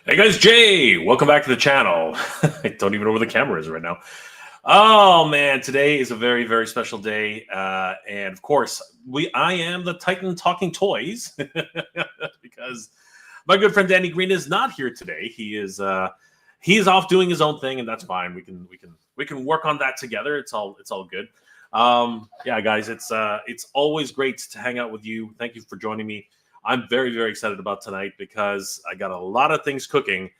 Hey guys, Jay, welcome back to the channel. I don't even know where the camera is right now. Oh man, today is a very, very special day, and of course, I am the Titan talking toys because my good friend Danny Green is not here today. He is off doing his own thing, and that's fine. We can work on that together. It's all good. Yeah, guys, it's always great to hang out with you. Thank you for joining me. I'm very, very excited about tonight because I got a lot of things cooking,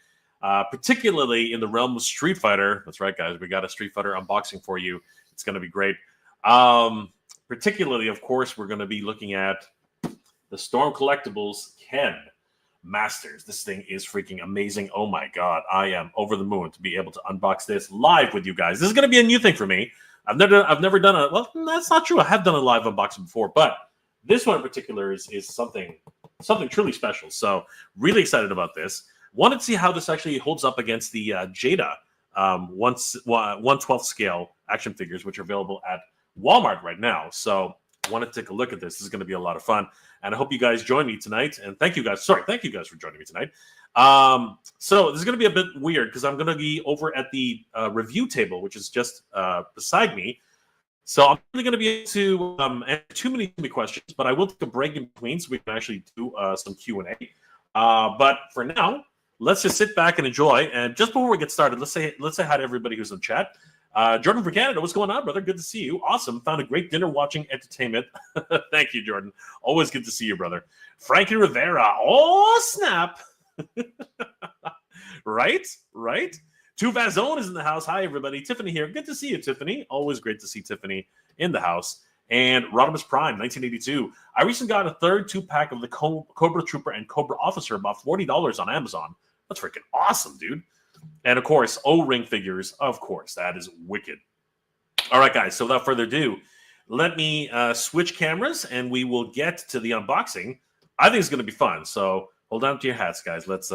particularly in the realm of Street Fighter. That's right, guys. We got a Street Fighter unboxing for you. It's going to be great. Particularly, of course, we're going to be looking at the Storm Collectibles Ken Masters. This thing is freaking amazing. Oh my God. I am over the moon to be able to unbox this live with you guys. This is going to be a new thing for me. I've never done a, well, that's not true. I have done a live unboxing before, but this one in particular is something truly special. So really excited about this. Wanted to see how this actually holds up against the Jada 1/12 scale action figures, which are available at Walmart right now. So want to take a look at this. This is going to be a lot of fun, and I hope you guys join me tonight. And thank you guys for joining me tonight. So this is going to be a bit weird because I'm going to be over at the review table, which is just beside me. So I'm really going to be able to answer too many questions, but I will take a break in between so we can actually do some Q&A. But for now, let's just sit back and enjoy. And just before we get started, let's say hi to everybody who's in chat. Jordan from Canada, what's going on, brother? Good to see you. Awesome. Found a great dinner watching entertainment. Thank you, Jordan. Always good to see you, brother. Frankie Rivera. Oh, snap. Right? Tuvazone is in the house. Hi, everybody. Tiffany here. Good to see you, Tiffany. Always great to see Tiffany in the house. And Rodimus Prime, 1982. I recently got a third 2-pack of the Cobra Trooper and Cobra Officer, about $40 on Amazon. That's freaking awesome, dude. And, of course, O-ring figures. Of course, that is wicked. All right, guys. So without further ado, let me switch cameras, and we will get to the unboxing. I think it's going to be fun. So hold on to your hats, guys. Let's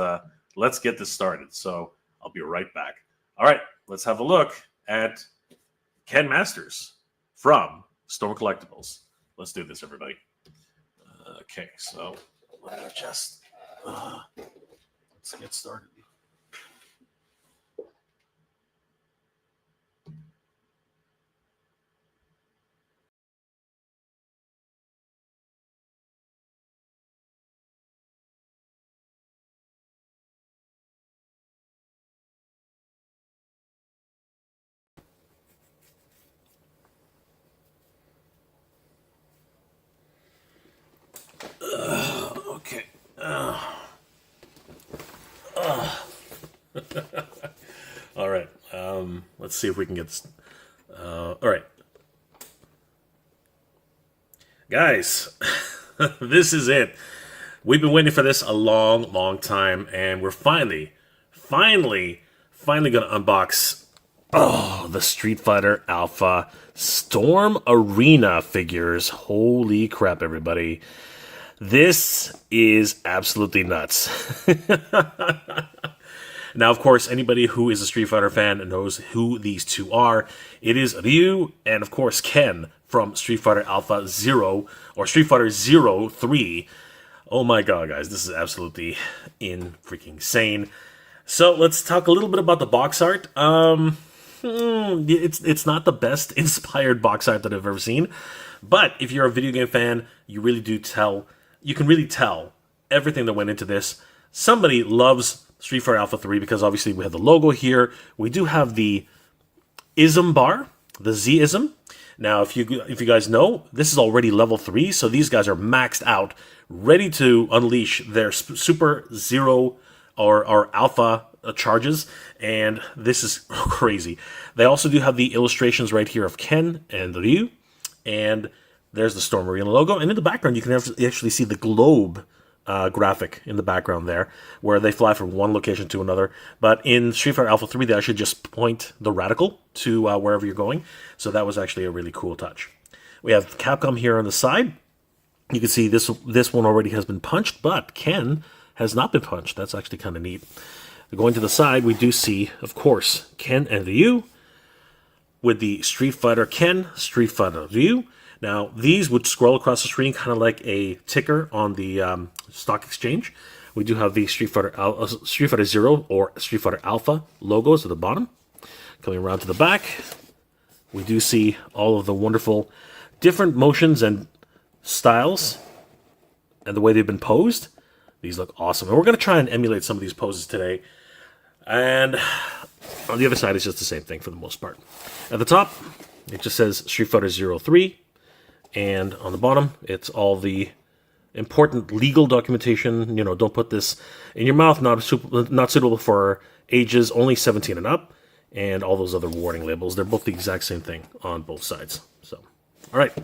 get this started. So I'll be right back. All right, let's have a look at Ken Masters from Storm Collectibles. Let's do this, everybody. Okay, so let me just let's get started. Okay. All right. Let's see if we can get this. All right. Guys, this is it. We've been waiting for this a long, long time, and we're finally going to unbox the Street Fighter Alpha Storm Arena figures. Holy crap, everybody. This is absolutely nuts. Now, of course, anybody who is a Street Fighter fan knows who these two are. It is Ryu and, of course, Ken from Street Fighter Alpha Zero or Street Fighter Zero 3. Oh my god, guys, this is absolutely freaking insane. So let's talk a little bit about the box art. It's not the best inspired box art that I've ever seen, but if you're a video game fan, you can really tell everything that went into this. Somebody loves Street Fighter Alpha 3 because obviously we have the logo here. We do have the ism bar, the Z-ism. Now, if you guys know, this is already level 3, so these guys are maxed out, ready to unleash their Super Zero or Alpha charges, and this is crazy. They also do have the illustrations right here of Ken and Ryu, and there's the Storm Arena logo, and in the background you can actually see the globe graphic in the background there, where they fly from one location to another. But in Street Fighter Alpha 3, they actually just point the radical to wherever you're going, so that was actually a really cool touch. We have Capcom here on the side. You can see this one already has been punched, but Ken has not been punched. That's actually kind of neat. Going to the side, we do see, of course, Ken and Ryu with the Street Fighter Ken, Street Fighter Ryu. Now, these would scroll across the screen kind of like a ticker on the stock exchange. We do have the Street Fighter Zero or Street Fighter Alpha logos at the bottom. Coming around to the back, we do see all of the wonderful different motions and styles and the way they've been posed. These look awesome. And we're going to try and emulate some of these poses today. And on the other side, it's just the same thing for the most part. At the top, it just says Street Fighter 03. And on the bottom, it's all the important legal documentation. You know, don't put this in your mouth, not suitable for ages, only 17 and up. And all those other warning labels. They're both the exact same thing on both sides. So, all right.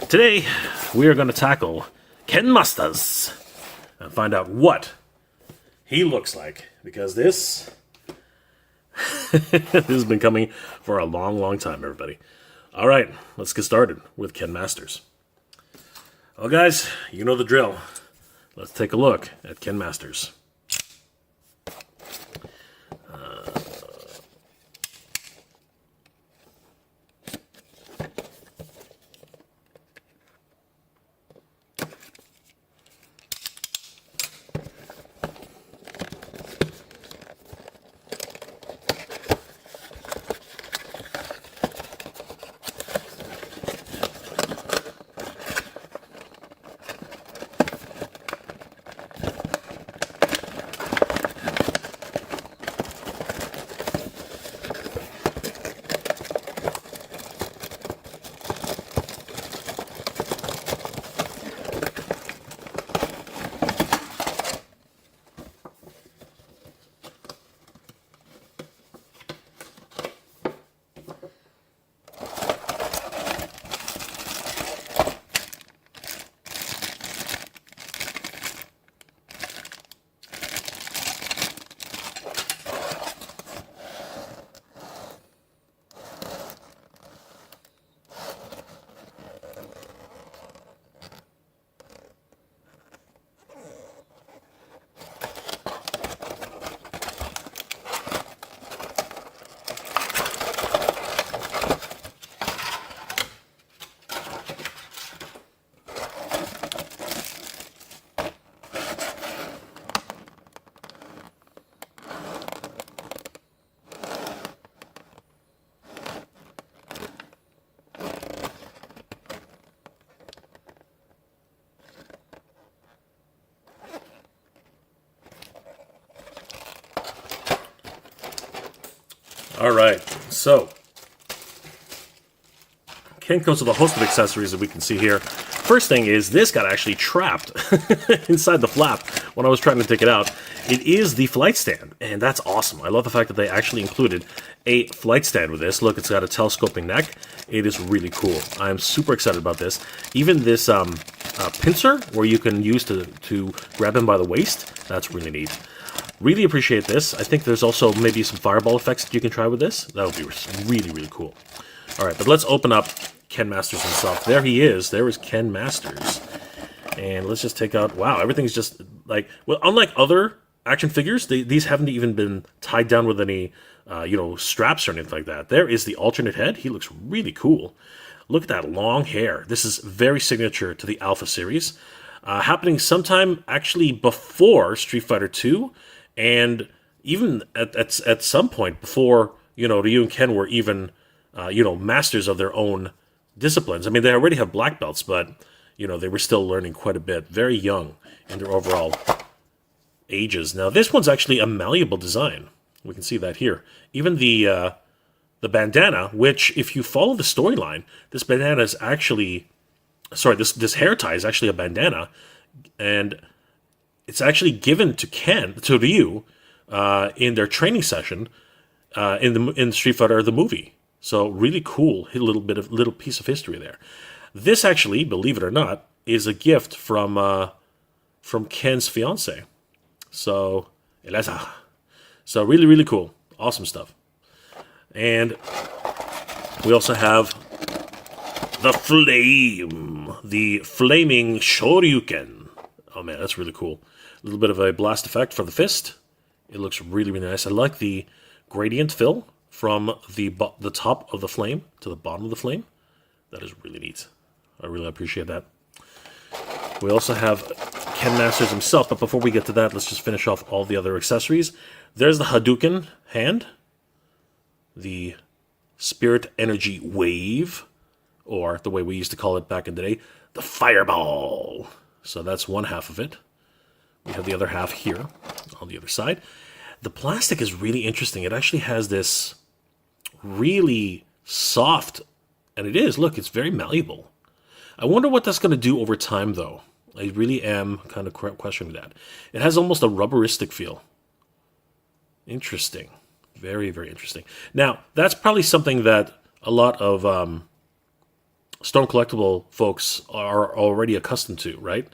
Today, we are going to tackle Ken Masters and find out what he looks like. Because this has been coming for a long, long time, everybody. All right, let's get started with Ken Masters. Well, guys, you know the drill. Let's take a look at Ken Masters. All right, so Ken comes with a host of accessories that we can see here. First thing is this got actually trapped inside the flap when I was trying to take it out. It is the flight stand, and that's awesome. I love the fact that they actually included a flight stand with this. Look, it's got a telescoping neck. It is really cool. I'm super excited about this. Even this pincer, where you can use to grab him by the waist, that's really neat. Really appreciate this. I think there's also maybe some fireball effects that you can try with this. That would be really, really cool. All right, but let's open up Ken Masters himself. There he is. There is Ken Masters. And let's just take out... Wow, everything's just like... Well, unlike other action figures, these haven't even been tied down with any, straps or anything like that. There is the alternate head. He looks really cool. Look at that long hair. This is very signature to the Alpha series. Happening sometime actually before Street Fighter 2. And even at some point before, Ryu and Ken were even, masters of their own disciplines. I mean, they already have black belts, but, they were still learning quite a bit. Very young in their overall ages. Now, this one's actually a malleable design. We can see that here. Even the bandana, which, if you follow the storyline, this bandana is actually... Sorry, this hair tie is actually a bandana. And... it's actually given to Ryu in their training session in Street Fighter the movie. So really cool, little piece of history there. This actually, believe it or not, is a gift from Ken's fiance. So Eliza. So really, really cool, awesome stuff. And we also have the flame, the flaming Shoryuken. Oh man, that's really cool. A little bit of a blast effect for the fist. It looks really, really nice. I like the gradient fill from the top of the flame to the bottom of the flame. That is really neat. I really appreciate that. We also have Ken Masters himself. But before we get to that, let's just finish off all the other accessories. There's the Hadouken hand, the Spirit Energy Wave, or the way we used to call it back in the day, the Fireball. So that's one half of it. We have the other half here on the other side. The plastic is really interesting. It actually has this really soft, and it is, look, it's very malleable. I wonder what that's going to do over time, though. I really am kind of questioning that. It has almost a rubberistic feel. Interesting. Very, very interesting. Now, that's probably something that a lot of Storm Collectible folks are already accustomed to, right?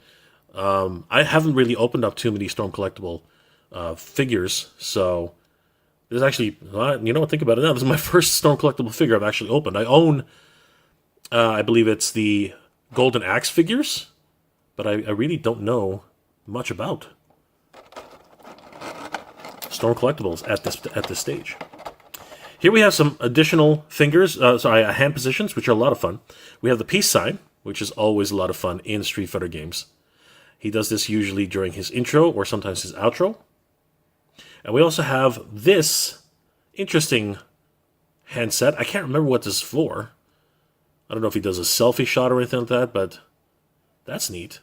I haven't really opened up too many Storm Collectible figures, so there's actually, you know what, think about it now. This is my first Storm Collectible figure I've actually opened. I own, I believe it's the Golden Axe figures, but I really don't know much about Storm Collectibles at this stage. Here we have some additional hand positions, which are a lot of fun. We have the peace sign, which is always a lot of fun in Street Fighter games. He does this usually during his intro or sometimes his outro. And we also have this interesting handset. I can't remember what this is for. I don't know if he does a selfie shot or anything like that, but that's neat.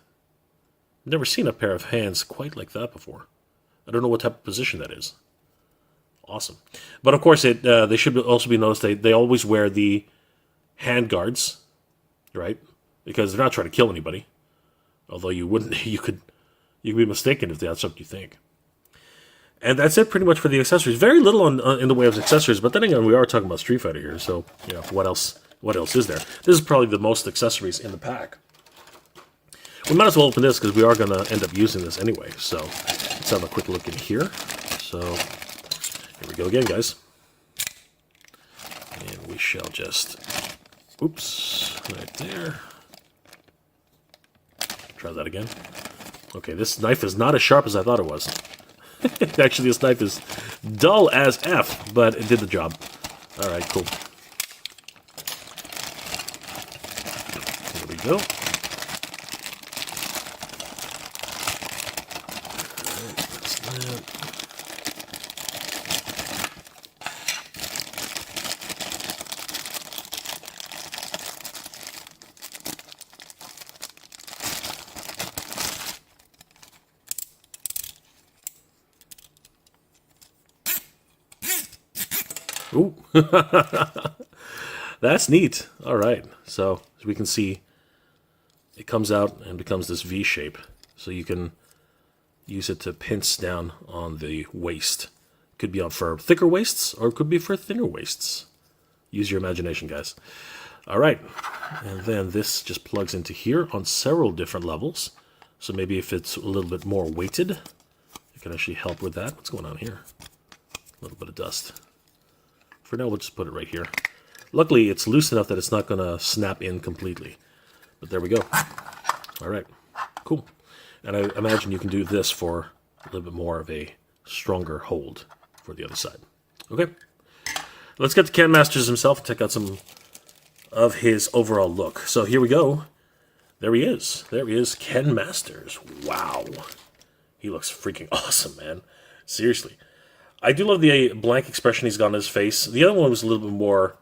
I've never seen a pair of hands quite like that before. I don't know what type of position that is. Awesome. But of course, they should also be noticed they always wear the hand guards, right? Because they're not trying to kill anybody. Although you could be mistaken if that's what you think. And that's it pretty much for the accessories. Very little in the way of accessories, but then again, we are talking about Street Fighter here, so you know, what else is there? This is probably the most accessories in the pack. We might as well open this because we are going to end up using this anyway. So let's have a quick look in here. So here we go again, guys. And we shall just, oops, right there. Try that again. Okay, this knife is not as sharp as I thought it was. Actually, this knife is dull as F, but it did the job. All right, cool. There we go. Ooh, that's neat. All right, so as we can see, it comes out and becomes this V shape. So you can use it to pinch down on the waist. Could be for thicker waists, or it could be for thinner waists. Use your imagination, guys. All right, and then this just plugs into here on several different levels. So maybe if it's a little bit more weighted, it can actually help with that. What's going on here? A little bit of dust. For now, we'll just put it right here. Luckily, it's loose enough that it's not going to snap in completely. But there we go. All right, cool. And I imagine you can do this for a little bit more of a stronger hold for the other side. Okay, let's get to Ken Masters himself and check out some of his overall look. So here we go. There he is. There he is, Ken Masters. Wow. He looks freaking awesome, man. Seriously. I do love the blank expression he's got on his face. The other one was a little bit more,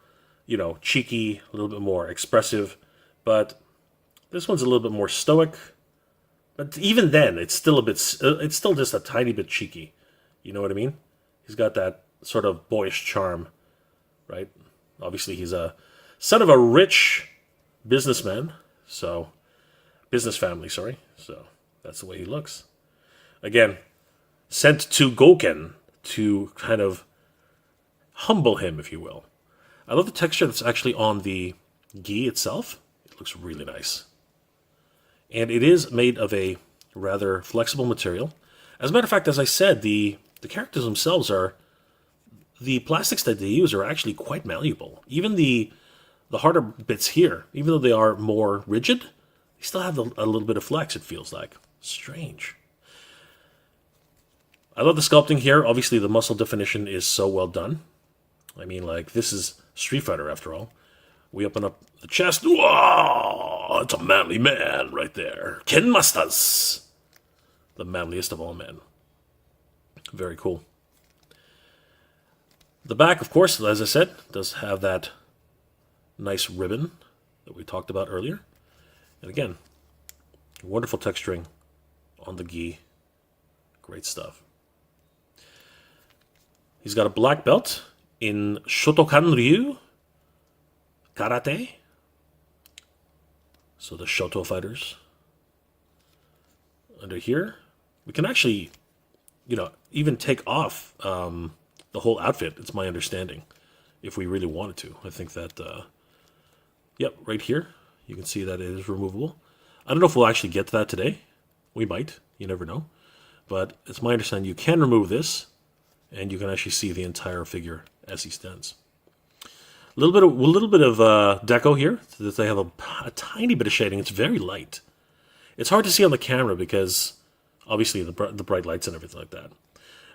you know, cheeky, a little bit more expressive. But this one's a little bit more stoic. But even then, it's still it's still just a tiny bit cheeky. You know what I mean? He's got that sort of boyish charm, right? Obviously, he's a son of a rich businessman. So, business family, sorry. So, that's the way he looks. Again, sent to Gouken to kind of humble him, if you will. I love the texture that's actually on the gi itself. It looks really nice. And it is made of a rather flexible material. As a matter of fact, as I said, the characters themselves the plastics that they use are actually quite malleable. Even the harder bits here, even though they are more rigid, they still have a little bit of flex, it feels like. Strange. I love the sculpting here. Obviously, the muscle definition is so well done. I mean, like, this is Street Fighter, after all. We open up the chest. Whoa! It's a manly man right there. Ken Masters. the manliest of all men. Very cool. The back, of course, as I said, does have that nice ribbon that we talked about earlier. And again, wonderful texturing on the gi. Great stuff. He's got a black belt in Shotokan Ryu Karate. So the Shoto fighters. Under here, we can actually, even take off the whole outfit. It's my understanding, if we really wanted to. I think that, yep, right here, you can see that it is removable. I don't know if we'll actually get to that today. We might. You never know. But it's my understanding you can remove this, and you can actually see the entire figure as he stands. A little bit of deco here. So that they have a tiny bit of shading. It's very light. It's hard to see on the camera because obviously the bright lights and everything like that.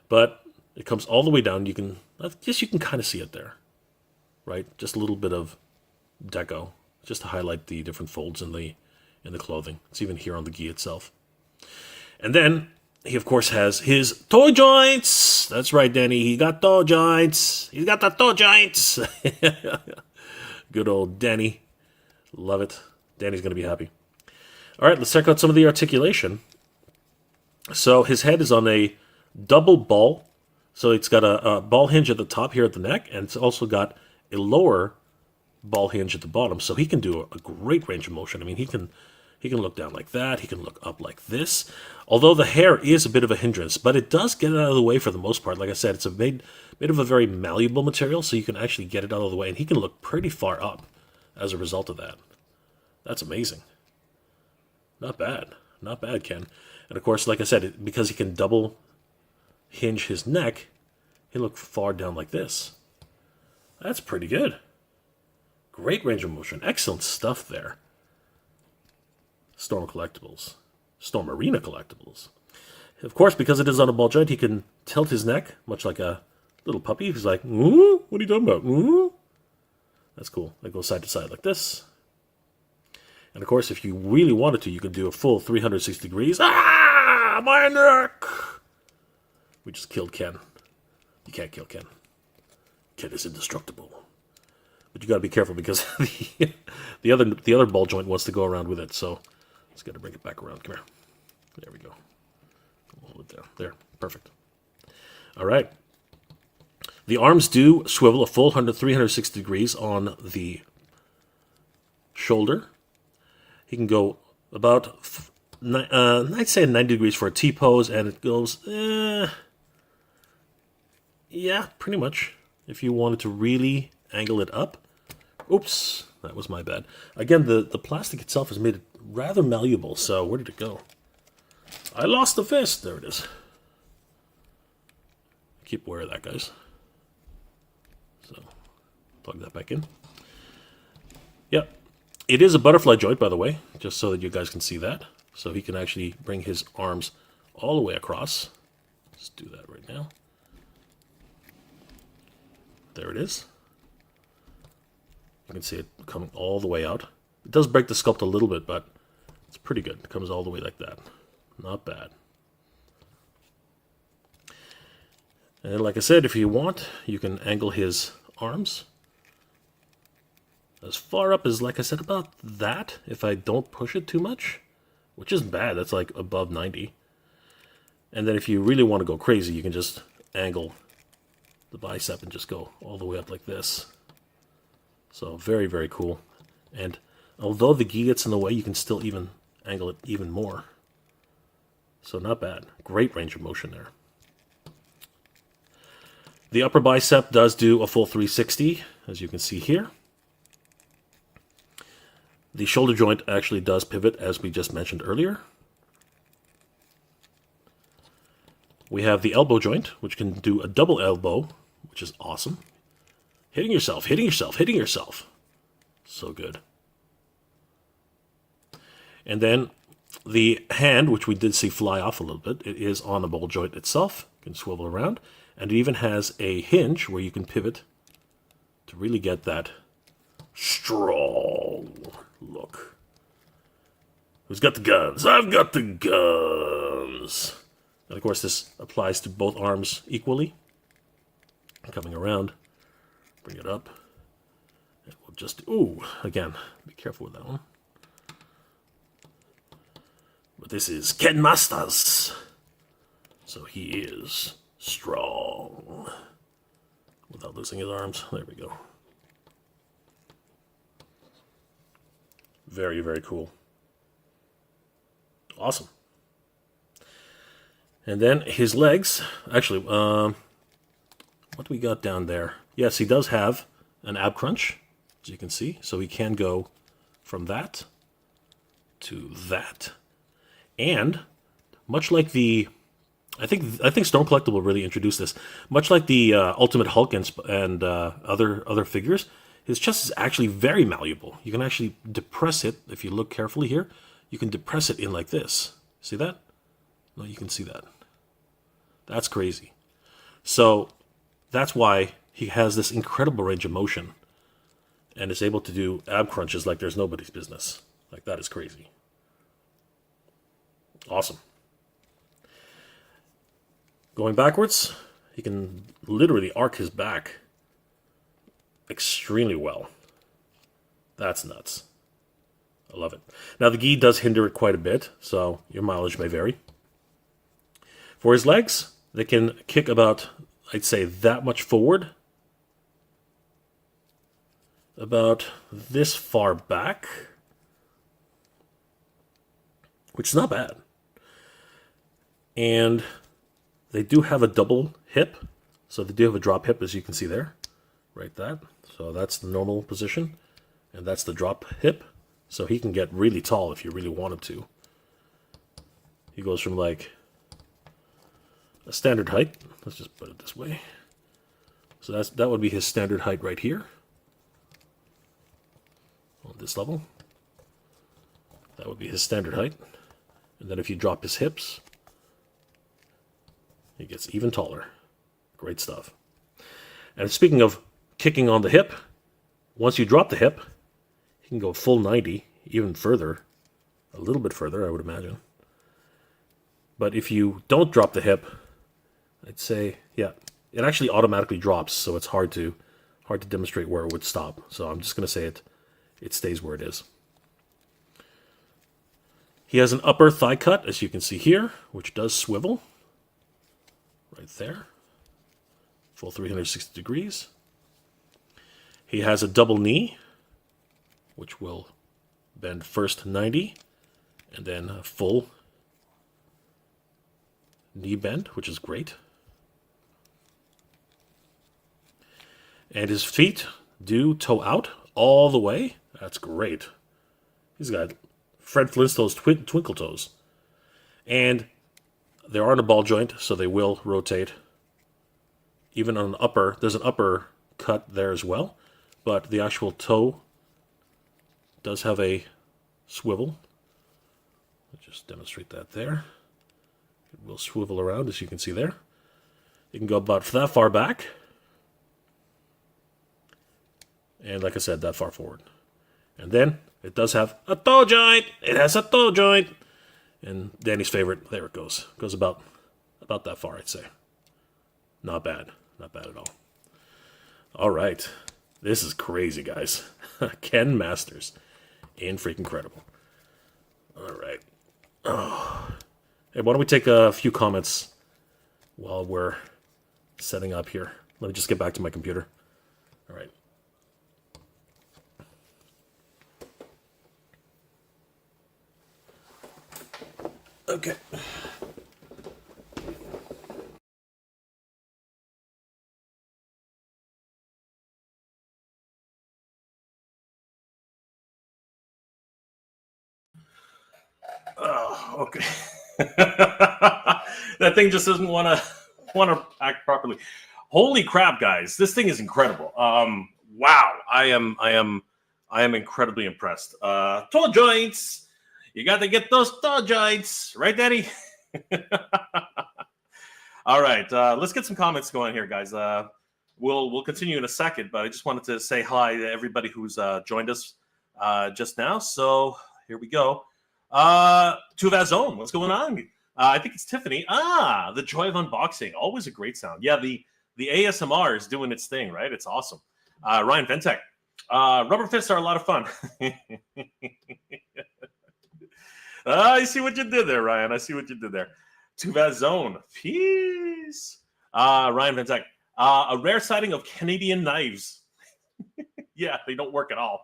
But it comes all the way down. I guess you can kind of see it there, right? Just a little bit of deco, just to highlight the different folds in the clothing. It's even here on the gi itself. And then he, of course, has his toe joints. That's right, Danny. He got toe joints. He's got the toe joints. Good old Danny. Love it. Danny's going to be happy. All right, let's check out some of the articulation. So his head is on a double ball. So it's got a ball hinge at the top here at the neck, and it's also got a lower ball hinge at the bottom. So he can do a great range of motion. I mean, he can look down like that. He can look up like this. Although the hair is a bit of a hindrance, but it does get it out of the way for the most part. Like I said, it's made of a very malleable material, so you can actually get it out of the way, and he can look pretty far up as a result of that. That's amazing. Not bad. Not bad, Ken. And of course, like I said, because he can double hinge his neck, he'll look far down like this. That's pretty good. Great range of motion. Excellent stuff there. Storm Collectibles. Storm Arena Collectibles. Of course, because it is on a ball joint, he can tilt his neck, much like a little puppy. He's like, ooh, what are you talking about? Ooh. That's cool. It goes side to side like this. And of course, if you really wanted to, you could do a full 360 degrees. Ah, my neck! We just killed Ken. You can't kill Ken. Ken is indestructible. But you got to be careful because the other ball joint wants to go around with it. So let's got to bring it back around. Come here. There we go. Hold it there. There. Perfect. All right. The arms do swivel a full 360 degrees on the shoulder. He can go about, I'd say 90 degrees for a T-pose, and it goes, yeah, pretty much. If you wanted to really angle it up. Oops, that was my bad. Again, the plastic itself has made it rather malleable, so where did it go? I lost the fist. There it is. Keep aware of that, guys. So, plug that back in. Yep. It is a butterfly joint, by the way, just so that you guys can see that. So he can actually bring his arms all the way across. Let's do that right now. There it is. You can see it coming all the way out. It does break the sculpt a little bit, but it's pretty good. It comes all the way like that. Not bad. And like I said, if you want, you can angle his arms as far up as, like I said, about that, if I don't push it too much, which isn't bad. That's like above 90. And then if you really want to go crazy, you can just angle the bicep and just go all the way up like this. So very, very cool. And although the gi gets in the way, you can still even angle it even more. So not bad. Great range of motion there. The upper bicep does do a full 360, as you can see here. The shoulder joint actually does pivot, as we just mentioned earlier. We have the elbow joint, which can do a double elbow, which is awesome. Hitting yourself, hitting yourself, hitting yourself. So good. And then the hand, which we did see fly off a little bit, it is on the ball joint itself. You can swivel around. And it even has a hinge where you can pivot to really get that strong look. Who's got the guns? I've got the guns. arms. And of course, this applies to both arms equally. Coming around, bring it up. And we'll just, ooh, again, be careful with that one. But this is Ken Masters. So he is strong. Without losing his arms. There we go. Very, very cool. Awesome. And then his legs. Actually, what do we got down there? Yes, he does have an ab crunch, as you can see. So he can go from that to that. And much like the, I think Storm Collectible really introduced this. Much like the Ultimate Hulk and other figures, his chest is actually very malleable. You can actually depress it if you look carefully here. You can depress it in like this. See that? No, you can see that. That's crazy. So that's why he has this incredible range of motion and is able to do ab crunches like there's nobody's business. Like, that is crazy. Awesome. Going backwards, he can literally arc his back extremely well. That's nuts. I love it. Now, the gi does hinder it quite a bit, so your mileage may vary. For his legs, they can kick about, I'd say, that much forward. About this far back. Which is not bad. And they do have a double hip. So they do have a drop hip, as you can see there. Right that. So that's the normal position. And that's the drop hip. So he can get really tall if you really wanted to. He goes from like a standard height. Let's just put it this way. So that would be his standard height right here. On this level. That would be his standard height. And then if you drop his hips, he gets even taller. Great stuff. And speaking of kicking on the hip, once you drop the hip, you can go full 90, even further. A little bit further, I would imagine. But if you don't drop the hip, I'd say, yeah, it actually automatically drops, so it's hard to demonstrate where it would stop. So I'm just going to say it stays where it is. He has an upper thigh cut, as you can see here, which does swivel. Right there. Full 360 degrees. He has a double knee, which will bend first 90, and then a full knee bend, which is great. And his feet do toe out all the way. That's great. He's got Fred Flintstone's twinkle toes. And they are on a ball joint, so they will rotate. Even on an upper, there's an upper cut there as well. But the actual toe does have a swivel. I'll just demonstrate that there. It will swivel around, as you can see there. You can go about that far back. And like I said, that far forward. And then it does have a toe joint. It has a toe joint. And Danny's favorite, there it goes. Goes about that far, I'd say. Not bad. Not bad at all. All right. This is crazy, guys. Ken Masters. Freaking incredible. All right. Oh. Hey, why don't we take a few comments while we're setting up here. Let me just get back to my computer. All right. Okay. Oh, okay. That thing just doesn't want to act properly. Holy crap, guys! This thing is incredible. Wow, I am incredibly impressed. Toe joints. You got to get those toe joints, right, Daddy? All right, let's get some comments going here, guys. We'll continue in a second, but I just wanted to say hi to everybody who's joined us just now. So here we go. Tuvazone, what's going on? I think it's Tiffany. Ah, the joy of unboxing. Always a great sound. Yeah, the ASMR is doing its thing, right? It's awesome. Ryan Ventek. Rubber fists are a lot of fun. I see what you did there, Ryan. I see what you did there. Tuvaz Zone. Peace. Ryan Ventek. A rare sighting of Canadian knives. Yeah, they don't work at all.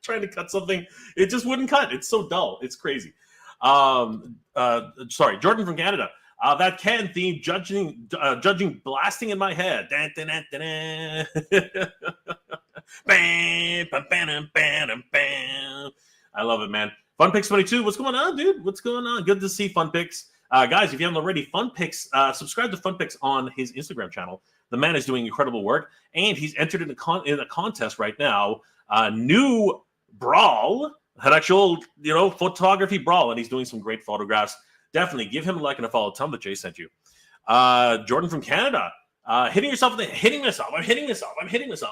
Trying to cut something, it just wouldn't cut. It's so dull. It's crazy. Sorry, Jordan from Canada. That Ken theme, judging blasting in my head. I love it, man. Fun Picks 22. What's going on, dude? What's going on? Good to see Fun Picks. Guys, if you haven't already, Fun Picks, subscribe to Fun Picks on his Instagram channel. The man is doing incredible work, and he's entered in a contest right now. New Brawl, an actual, photography brawl, and he's doing some great photographs. Definitely give him a like and a follow. Tell him that Jay sent you. Jordan from Canada, hitting myself. I'm hitting myself.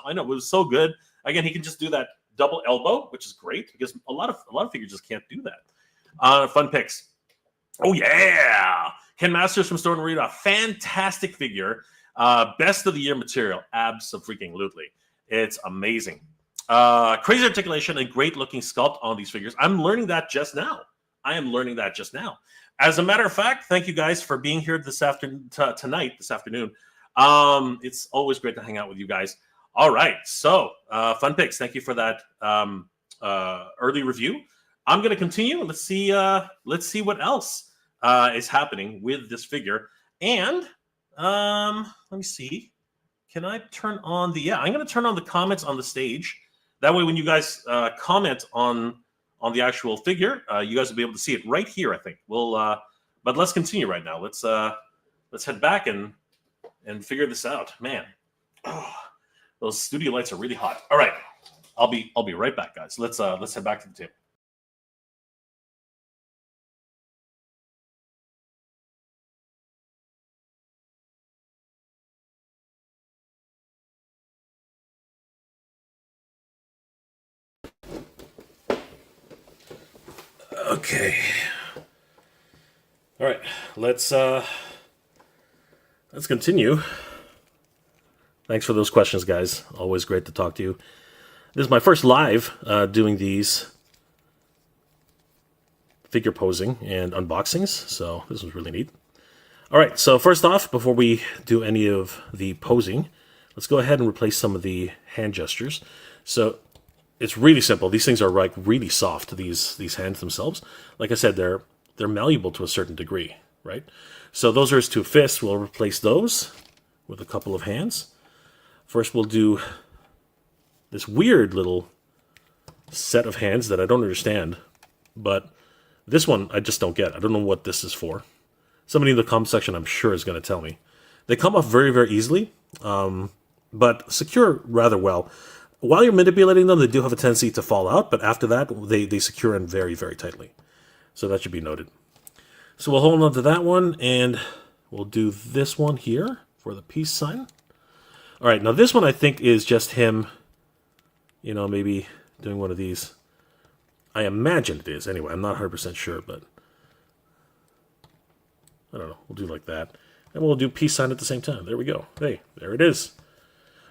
I know, it was so good. Again, he can just do that double elbow, which is great because a lot of figures just can't do that. Fun Picks. Oh yeah, Ken Masters from Store and Read, a fantastic figure. Best of the year material. Abso-freaking-lutely. It's amazing. Crazy articulation and great looking sculpt on these figures. I'm learning that just now. As a matter of fact, thank you guys for being here this afternoon. It's always great to hang out with you guys. All right, so Fun Picks. Thank you for that early review. I'm going to continue. Let's see what else is happening with this figure. And let me see. Can I turn on the? Yeah, I'm going to turn on the comments on the stage. That way, when you guys comment on the actual figure, you guys will be able to see it right here. I think but let's continue right now. Let's head back and figure this out. Man, those studio lights are really hot. All right, I'll be right back, guys. Let's head back to the table. Okay. All right. Let's continue. Thanks for those questions, guys. Always great to talk to you. This is my first live doing these figure posing and unboxings, so this was really neat. All right. So first off, before we do any of the posing, let's go ahead and replace some of the hand gestures. So it's really simple. These things are like really soft. These hands themselves, like I said, they're malleable to a certain degree, right? So those are his two fists. We'll replace those with a couple of hands. First, we'll do this weird little set of hands that I don't understand, but this one I just don't get. I don't know what this is for. Somebody in the comment section, I'm sure, is going to tell me. They come off very, very easily, but secure rather well. While you're manipulating them, they do have a tendency to fall out, but after that, they secure in very, very tightly. So that should be noted. So we'll hold on to that one, and we'll do this one here for the peace sign. All right, now this one I think is just him, maybe doing one of these. I imagine it is. Anyway, I'm not 100% sure, but I don't know. We'll do like that. And we'll do peace sign at the same time. There we go. Hey, there it is.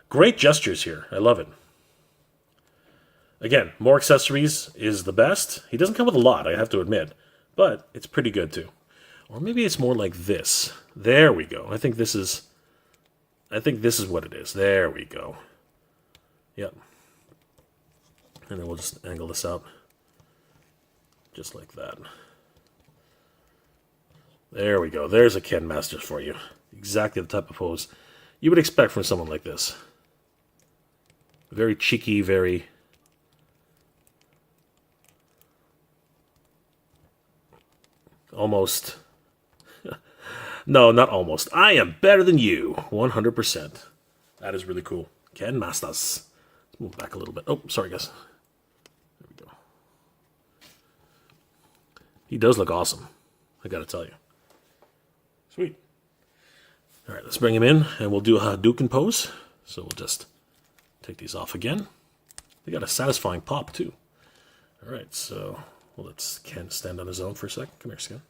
Great gestures here. I love it. Again, more accessories is the best. He doesn't come with a lot, I have to admit, but it's pretty good too. Or maybe it's more like this. There we go. I think this is what it is. There we go. Yep. And then we'll just angle this out. Just like that. There we go. There's a Ken Masters for you. Exactly the type of pose you would expect from someone like this. Very cheeky, very... almost... No, not almost. I am better than you. 100%. That is really cool. Ken Masters. Let's move back a little bit. Oh, sorry, guys. There we go. He does look awesome. I gotta tell you. Sweet. All right, let's bring him in, and we'll do a Hadouken pose. So we'll just take these off again. They got a satisfying pop, too. All right, so We'll let Ken stand on his own for a second. Come here, Skin.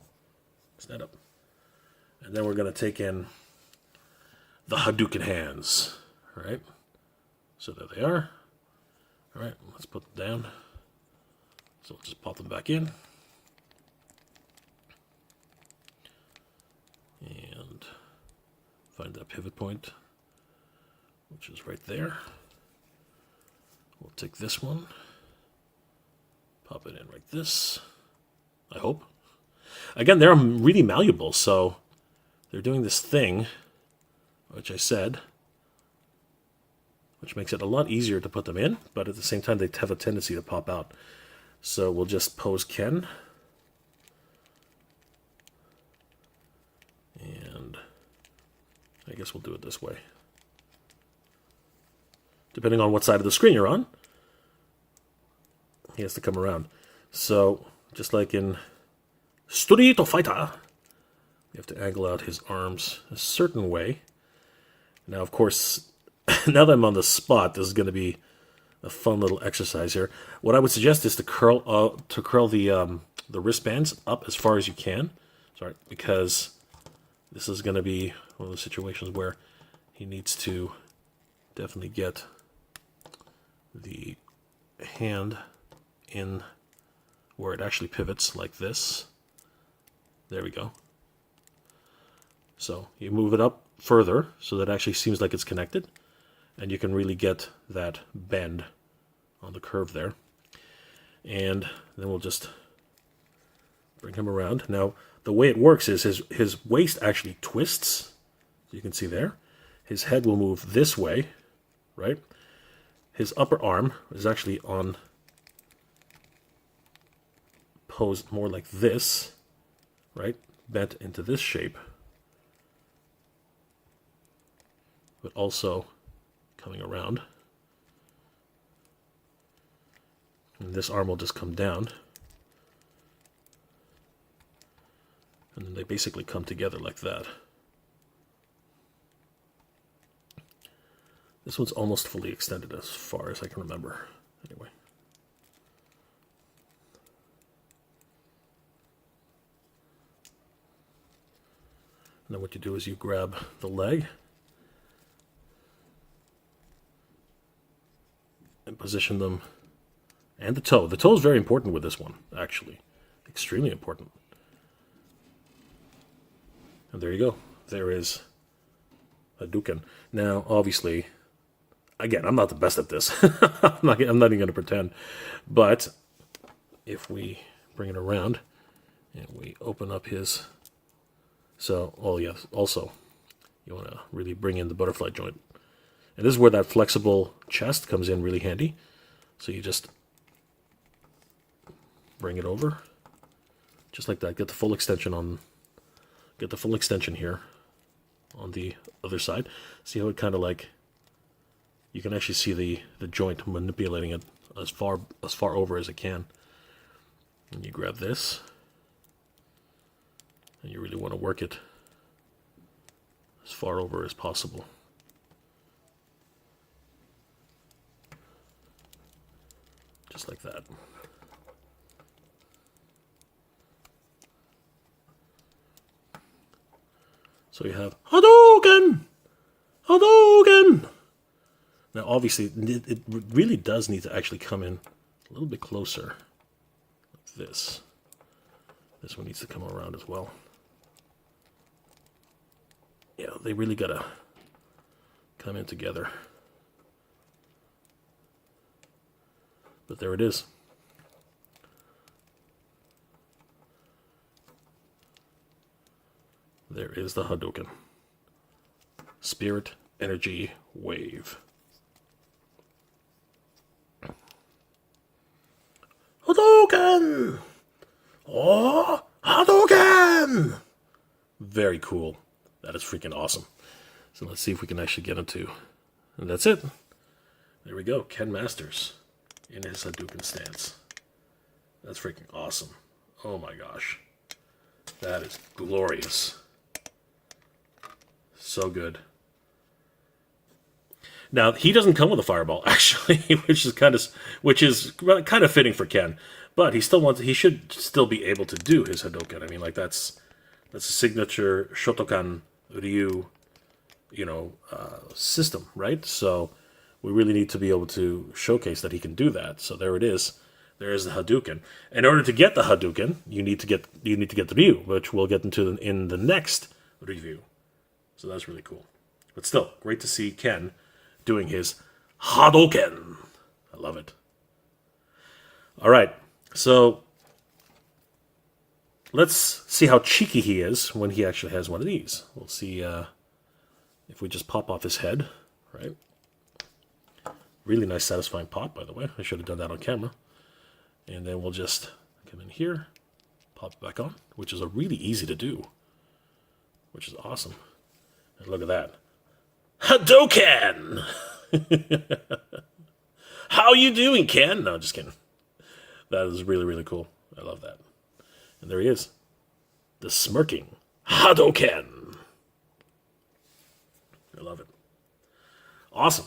Stand up. And then we're going to take in the Hadouken hands. All right. So there they are. All right, let's put them down. So we'll just pop them back in. And find that pivot point, which is right there. We'll take this one, pop it in like this, I hope. Again, they're really malleable, so they're doing this thing, which I said, which makes it a lot easier to put them in, but at the same time, they have a tendency to pop out. So we'll just pose Ken. And I guess we'll do it this way. Depending on what side of the screen you're on, he has to come around. So, just like in Street Fighter, you have to angle out his arms a certain way. Now, of course, now that I'm on the spot, this is going to be a fun little exercise here. What I would suggest is to curl the wristbands up as far as you can. Sorry, because this is going to be one of those situations where he needs to definitely get the hand in where it actually pivots like this. There we go. So you move it up further so that it actually seems like it's connected, and you can really get that bend on the curve there. And then we'll just bring him around. Now, the way it works is his waist actually twists. You can see there. His head will move this way, right? His upper arm is actually posed more like this, right? Bent into this shape. But also coming around. And this arm will just come down. And then they basically come together like that. This one's almost fully extended as far as I can remember. Anyway. And then what you do is you grab the leg and position them, and the toe. The toe is very important with this one, actually. Extremely important. And there you go. There is Hadouken. Now, obviously, again, I'm not the best at this. I'm not even going to pretend. But if we bring it around and we open up his... So, oh yes, also, you want to really bring in the butterfly joint. And this is where that flexible chest comes in really handy. So you just bring it over, just like that. Get the full extension here on the other side. See how it kind of like, you can actually see the joint manipulating it as far over as it can. And you grab this, and you really want to work it as far over as possible. Just like that. So you have Hadouken! Hadouken! Now obviously it really does need to actually come in a little bit closer. Like this. This one needs to come around as well. Yeah, they really gotta come in together. But there it is. There is the Hadouken. Spirit Energy Wave. Hadouken! Oh, Hadouken! Very cool. That is freaking awesome. So let's see if we can actually get into. And that's it. There we go. Ken Masters in his Hadouken stance. That's freaking awesome. Oh my gosh. That is glorious. So good. Now, he doesn't come with a fireball, actually, which is kind of fitting for Ken. But he should still be able to do his Hadoken. I mean, like that's a signature Shotokan Ryu, system, right? So we really need to be able to showcase that he can do that. So there it is. There is the Hadouken. In order to get the Hadouken, you need to get the Ryu, which we'll get into in the next review. So that's really cool. But still, great to see Ken doing his Hadouken. I love it. All right, so let's see how cheeky he is when he actually has one of these. We'll see if we just pop off his head, right? Really nice, satisfying pop, by the way. I should have done that on camera. And then we'll just come in here, pop it back on, which is really easy to do, which is awesome. And look at that. Hadouken! How you doing, Ken? No, just kidding. That is really, really cool. I love that. And there he is. The smirking Hadouken. I love it. Awesome.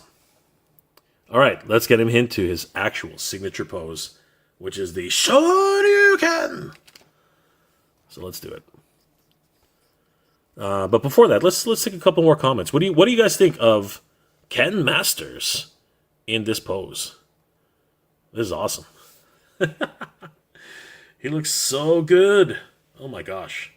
All right, let's get him into his actual signature pose, which is the Shoryuken. So let's do it. But before that, let's take a couple more comments. What do you guys think of Ken Masters in this pose? This is awesome. He looks so good. Oh my gosh.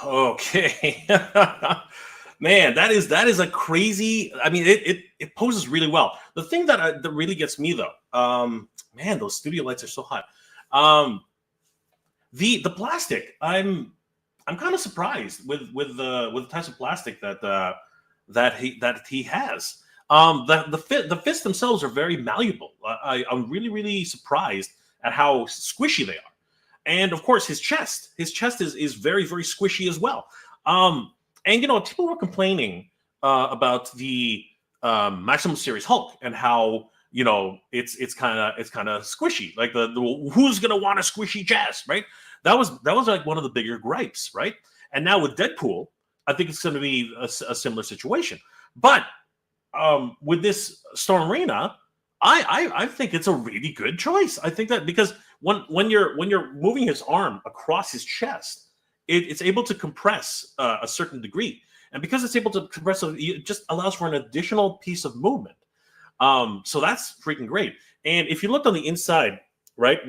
Okay. Man, that is a crazy. I mean, it poses really well. The thing that really gets me though, man, those studio lights are so hot. The plastic, I'm kind of surprised with the types of plastic that he has. The fists themselves are very malleable. I'm really surprised at how squishy they are. And of course, his chest is very, very squishy as well. And people were complaining about the Maximum Series Hulk and how it's kind of squishy. Like the who's gonna want a squishy chest, right? That was like one of the bigger gripes, right? And now with Deadpool, I think it's going to be a similar situation. But with this Stormarina, I think it's a really good choice. I think that because when you're moving his arm across his chest, it's able to compress a certain degree, and because it's able to compress, it just allows for an additional piece of movement. So that's freaking great. And if you looked on the inside, right,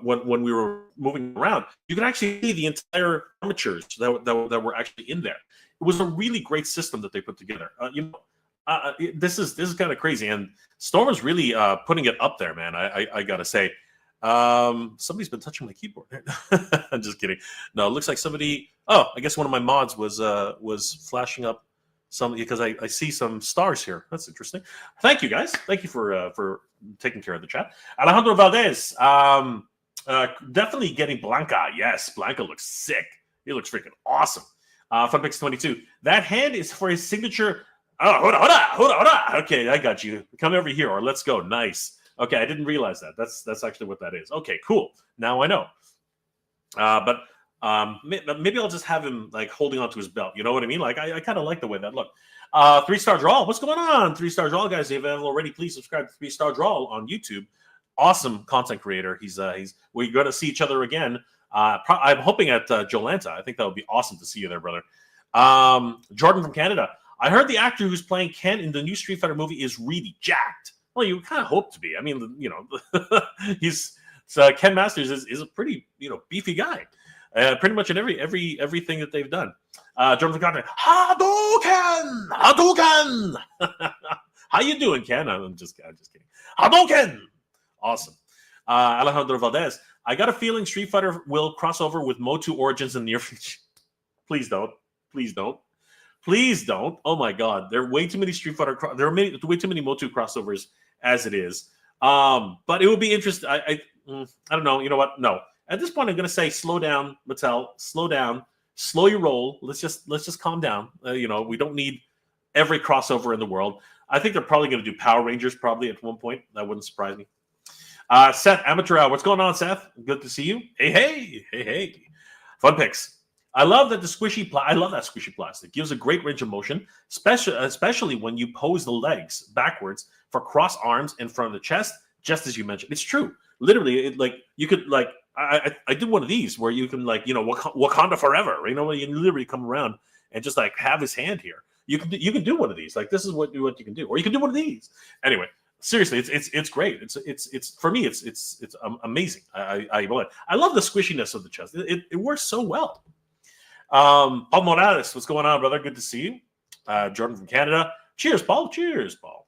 when we were moving around, you can actually see the entire armatures that were actually in there. It was a really great system that they put together. This is kind of crazy, and Storm is really putting it up there, man. I gotta say, somebody's been touching my keyboard. I'm just kidding. No, it looks like somebody. Oh, I guess one of my mods was flashing up some because I see some stars here. That's interesting. Thank you, guys. Thank you for taking care of the chat. Alejandro Valdez, definitely getting Blanca. Yes, Blanca looks sick. He looks freaking awesome. Funpix22. That hand is for his signature. Oh, hold on. Okay, I got you. Come over here, or let's go. Nice. Okay, I didn't realize that. That's actually what that is. Okay, cool. Now I know. But maybe I'll just have him like holding onto his belt. You know what I mean? Like I kind of like the way that looked. 3-star draw. What's going on? 3-star draw, guys. If you haven't already, please subscribe to 3-star draw on YouTube. Awesome content creator. He's we're going to see each other again. I'm hoping at Jolanta. I think that would be awesome to see you there, brother. Jordan from Canada. I heard the actor who's playing Ken in the new Street Fighter movie is really jacked. Well, you kind of hope to be. I mean, Ken Masters is a pretty beefy guy. Pretty much in everything that they've done. Jordan from Canada. Hadouken. How you doing, Ken? I'm just kidding. Hadouken. Awesome. Alejandro Valdez. I got a feeling Street Fighter will cross over with Motu Origins in the near future. Please don't. Oh my God, there are way too many Street Fighter. There are way too many Motu crossovers as it is. But it would be interesting. I don't know. You know what? No. At this point, I'm going to say, slow down, Mattel. Slow down. Slow your roll. Let's just calm down. We don't need every crossover in the world. I think they're probably going to do Power Rangers probably at one point. That wouldn't surprise me. Seth, Amateur Hour. What's going on, Seth? Good to see you. Hey. Fun picks. I love that the squishy. I love that squishy plastic. Gives a great range of motion, especially when you pose the legs backwards for cross arms in front of the chest. Just as you mentioned, it's true. Literally, you could I did one of these where you can Wakanda forever. You know, when you literally come around and just like have his hand here. You can do one of these. Like this is what you can do, or you can do one of these. Anyway, seriously, it's great. It's for me, it's amazing. I love the squishiness of the chest. It works so well. Paul Morales, what's going on, brother? Good to see you. Jordan from Canada. Cheers, Paul. Cheers, Paul.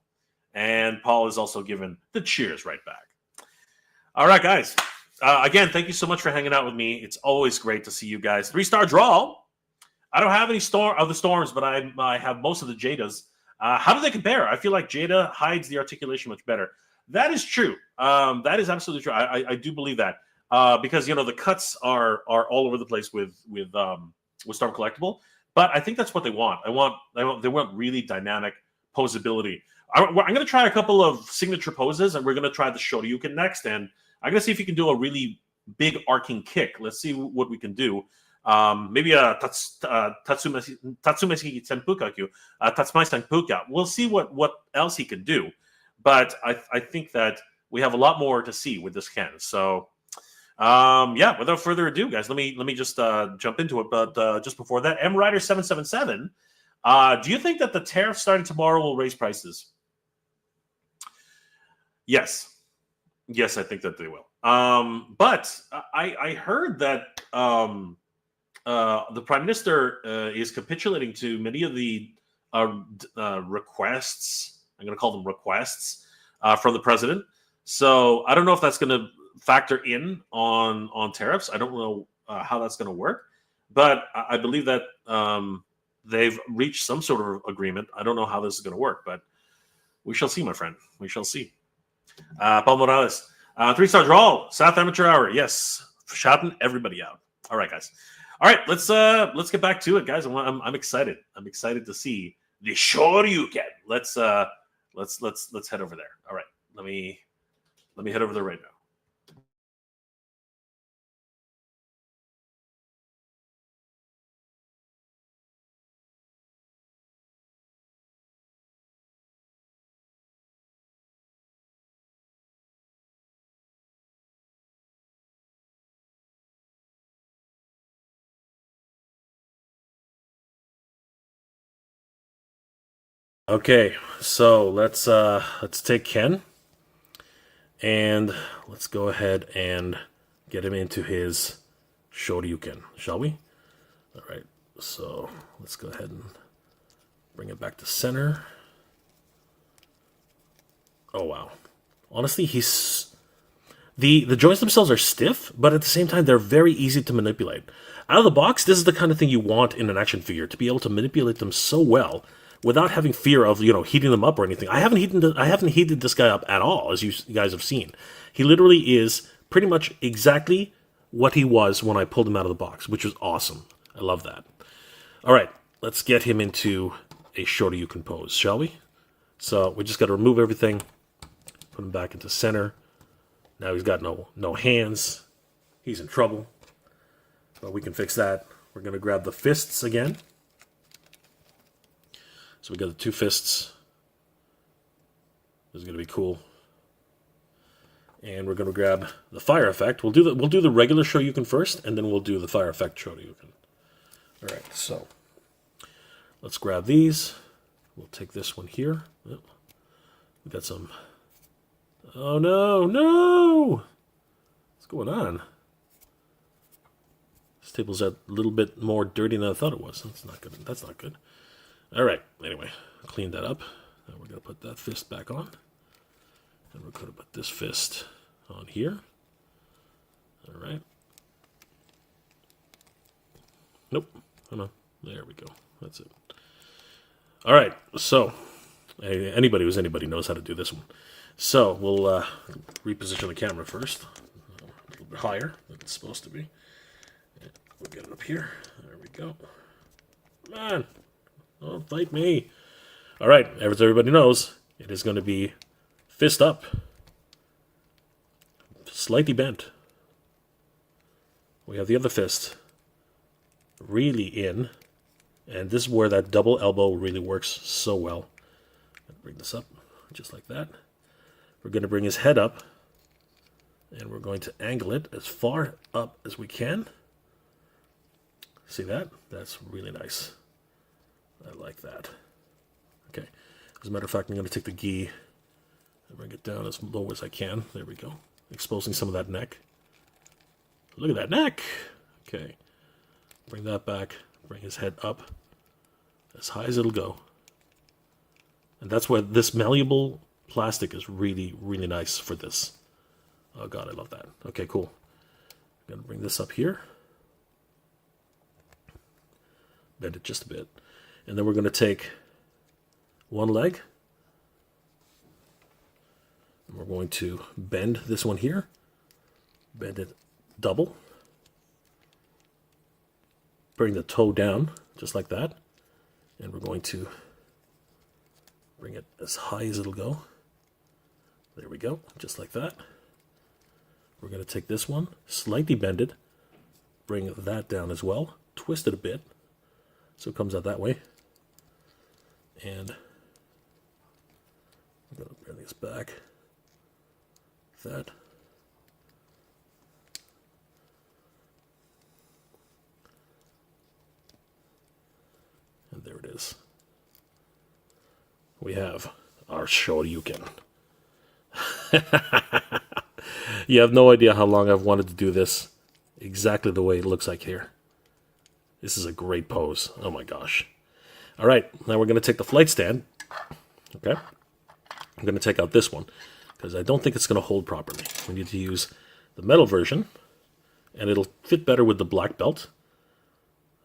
And Paul is also given the cheers right back. All right, guys. Again, thank you so much for hanging out with me. It's always great to see you guys. 3-star draw. I don't have any of the storms, but I have most of the Jadas. How do they compare? I feel like Jada hides the articulation much better. That is true. That is absolutely true. I do believe that because the cuts are all over the place with Storm Collectible. But I think that's what they want. They want really dynamic posability. I'm going to try a couple of signature poses, and we're going to try the Shoryuken next. And I'm going to see if you can do a really big arcing kick. Let's see what we can do. Maybe a Tatsumesi Senpukaku, Tatsumai Senpuka. We'll see what else he can do. But I think that we have a lot more to see with this Ken. So, without further ado, guys, let me just jump into it. But just before that, M Rider 777, do you think that the tariffs starting tomorrow will raise prices? Yes, I think that they will. But I heard that the Prime Minister is capitulating to many of the requests. I'm going to call them requests from the president. So I don't know if that's going to factor in on tariffs. I don't know how that's going to work, but I believe that they've reached some sort of agreement. I don't know how this is going to work, but we shall see, my friend. We shall see. Paul Morales, 3-star draw, South Amateur Hour. Yes, shouting everybody out. All right, guys. All right, let's get back to it, guys. I'm excited. I'm excited to see the Shoryuken. Let's head over there. All right, let me head over there right now. Okay, so let's take Ken and let's go ahead and get him into his Shoryuken, shall we? All right, so let's go ahead and bring it back to center. Oh wow, honestly, the joints themselves are stiff, but at the same time they're very easy to manipulate. Out of the box, this is the kind of thing you want in an action figure, to be able to manipulate them so well without having fear of heating them up or anything. I haven't heated this guy up at all, as you guys have seen. He literally is pretty much exactly what he was when I pulled him out of the box, which was awesome. I love that. All right, let's get him into a Shoryuken pose, shall we? So we just got to remove everything, put him back into center. Now he's got no hands. He's in trouble, but we can fix that. We're going to grab the fists again. So we got the 2 fists. This is going to be cool. And we're going to grab the fire effect. We'll do the regular Shoryuken first, and then we'll do the fire effect Shoryuken. All right, so let's grab these. We'll take this one here. Oh, we got some. Oh no! What's going on? This table's a little bit more dirty than I thought it was. That's not good. That's not good. All right. Anyway, clean that up. Now we're going to put that fist back on. And we're going to put this fist on here. All right. Nope. Hold on. There we go. That's it. All right. So, anybody who's anybody knows how to do this one. So, we'll reposition the camera first. A little bit higher than it's supposed to be. We'll get it up here. There we go. Come on. Don't fight me. All right, as everybody knows, it is going to be fist up. just slightly bent. We have the other fist really in, and this is where that double elbow really works so well. Bring this up just like that. We're going to bring his head up, and we're going to angle it as far up as we can. See that? That's really nice. I like that. Okay. As a matter of fact, I'm going to take the gi and bring it down as low as I can. There we go. Exposing some of that neck. Look at that neck. Okay. Bring that back. Bring his head up as high as it'll go. And that's where this malleable plastic is really, really nice for this. Oh God, I love that. Okay, cool. I'm going to bring this up here. Bend it just a bit. And then we're going to take one leg. And we're going to bend this one here. Bend it double. Bring the toe down, just like that. And we're going to bring it as high as it'll go. There we go, just like that. We're going to take this one, slightly bend it, bring that down as well, twist it a bit so it comes out that way. And I'm going to bring this back. That. And there it is. We have our Shoryuken. You have no idea how long I've wanted to do this exactly the way it looks like here. This is a great pose. Oh my gosh. All right, now we're going to take the flight stand. Okay. I'm going to take out this one because I don't think it's going to hold properly. We need to use the metal version, and it'll fit better with the black belt.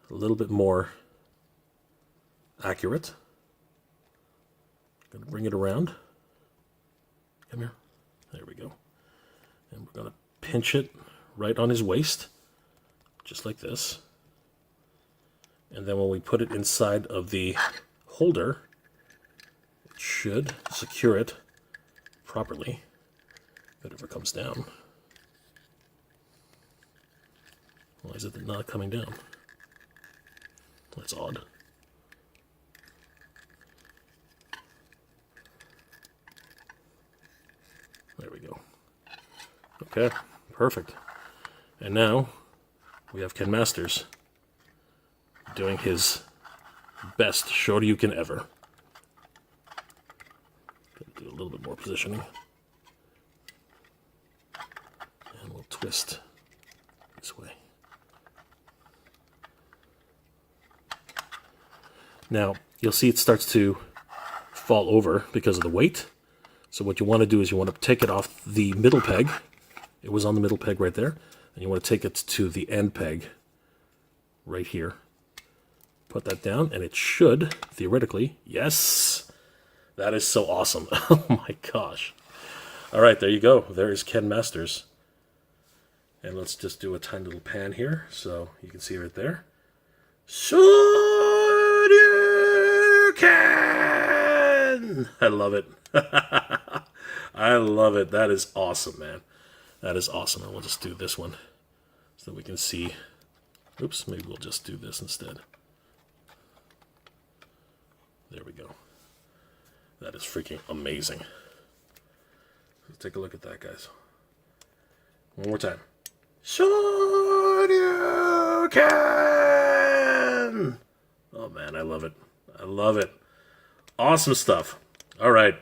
A little bit more accurate. I'm going to bring it around. Come here. There we go. And we're going to pinch it right on his waist, just like this. And then when we put it inside of the holder, it should secure it properly. If it ever comes down. Why is it not coming down? That's odd. There we go. Okay, perfect. And now we have Ken Masters doing his best Shoryuken ever. Gonna do a little bit more positioning. And we'll twist this way. Now, you'll see it starts to fall over because of the weight. So what you want to do is you want to take it off the middle peg. It was on the middle peg right there. And you want to take it to the end peg right here. Put that down, and it should, theoretically, yes, that is so awesome. Oh my gosh. All right, there you go. There is Ken Masters. And let's just do a tiny little pan here so you can see right there. Shoryuken! I love it. I love it. That is awesome, man. That is awesome. And we'll just do this one so that we can see. Oops, maybe we'll just do this instead. There we go. That is freaking amazing. Let's take a look at that, guys. One more time. Shoryuken! Oh man, I love it. I love it. Awesome stuff. All right.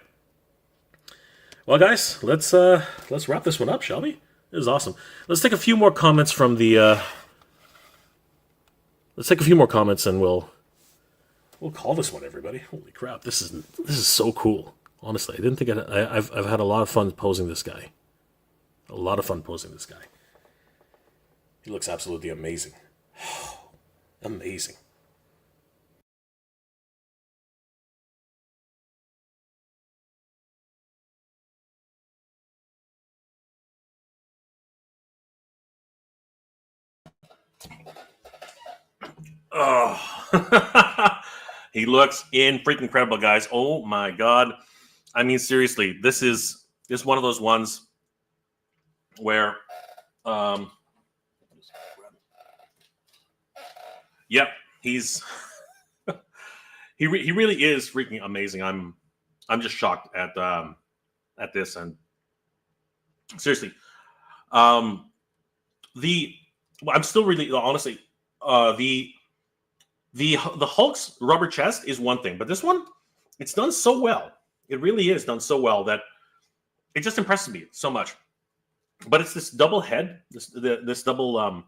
Well, guys, let's wrap this one up, shall we? This is awesome. Let's take a few more comments from the. Let's take a few more comments, and we'll call this one, everybody. Holy crap! This is so cool. Honestly, I didn't think I've had a lot of fun posing this guy. A lot of fun posing this guy. He looks absolutely amazing. Amazing. Oh, he looks freaking incredible, guys. Oh my god! I mean, seriously, this is one of those ones. where, yep, he's he really is freaking amazing. I'm just shocked at this, and seriously, I'm still really honestly the Hulk's rubber chest is one thing, but this one, it's done so well. It really is done so well that it just impresses me so much. But it's this double head, this double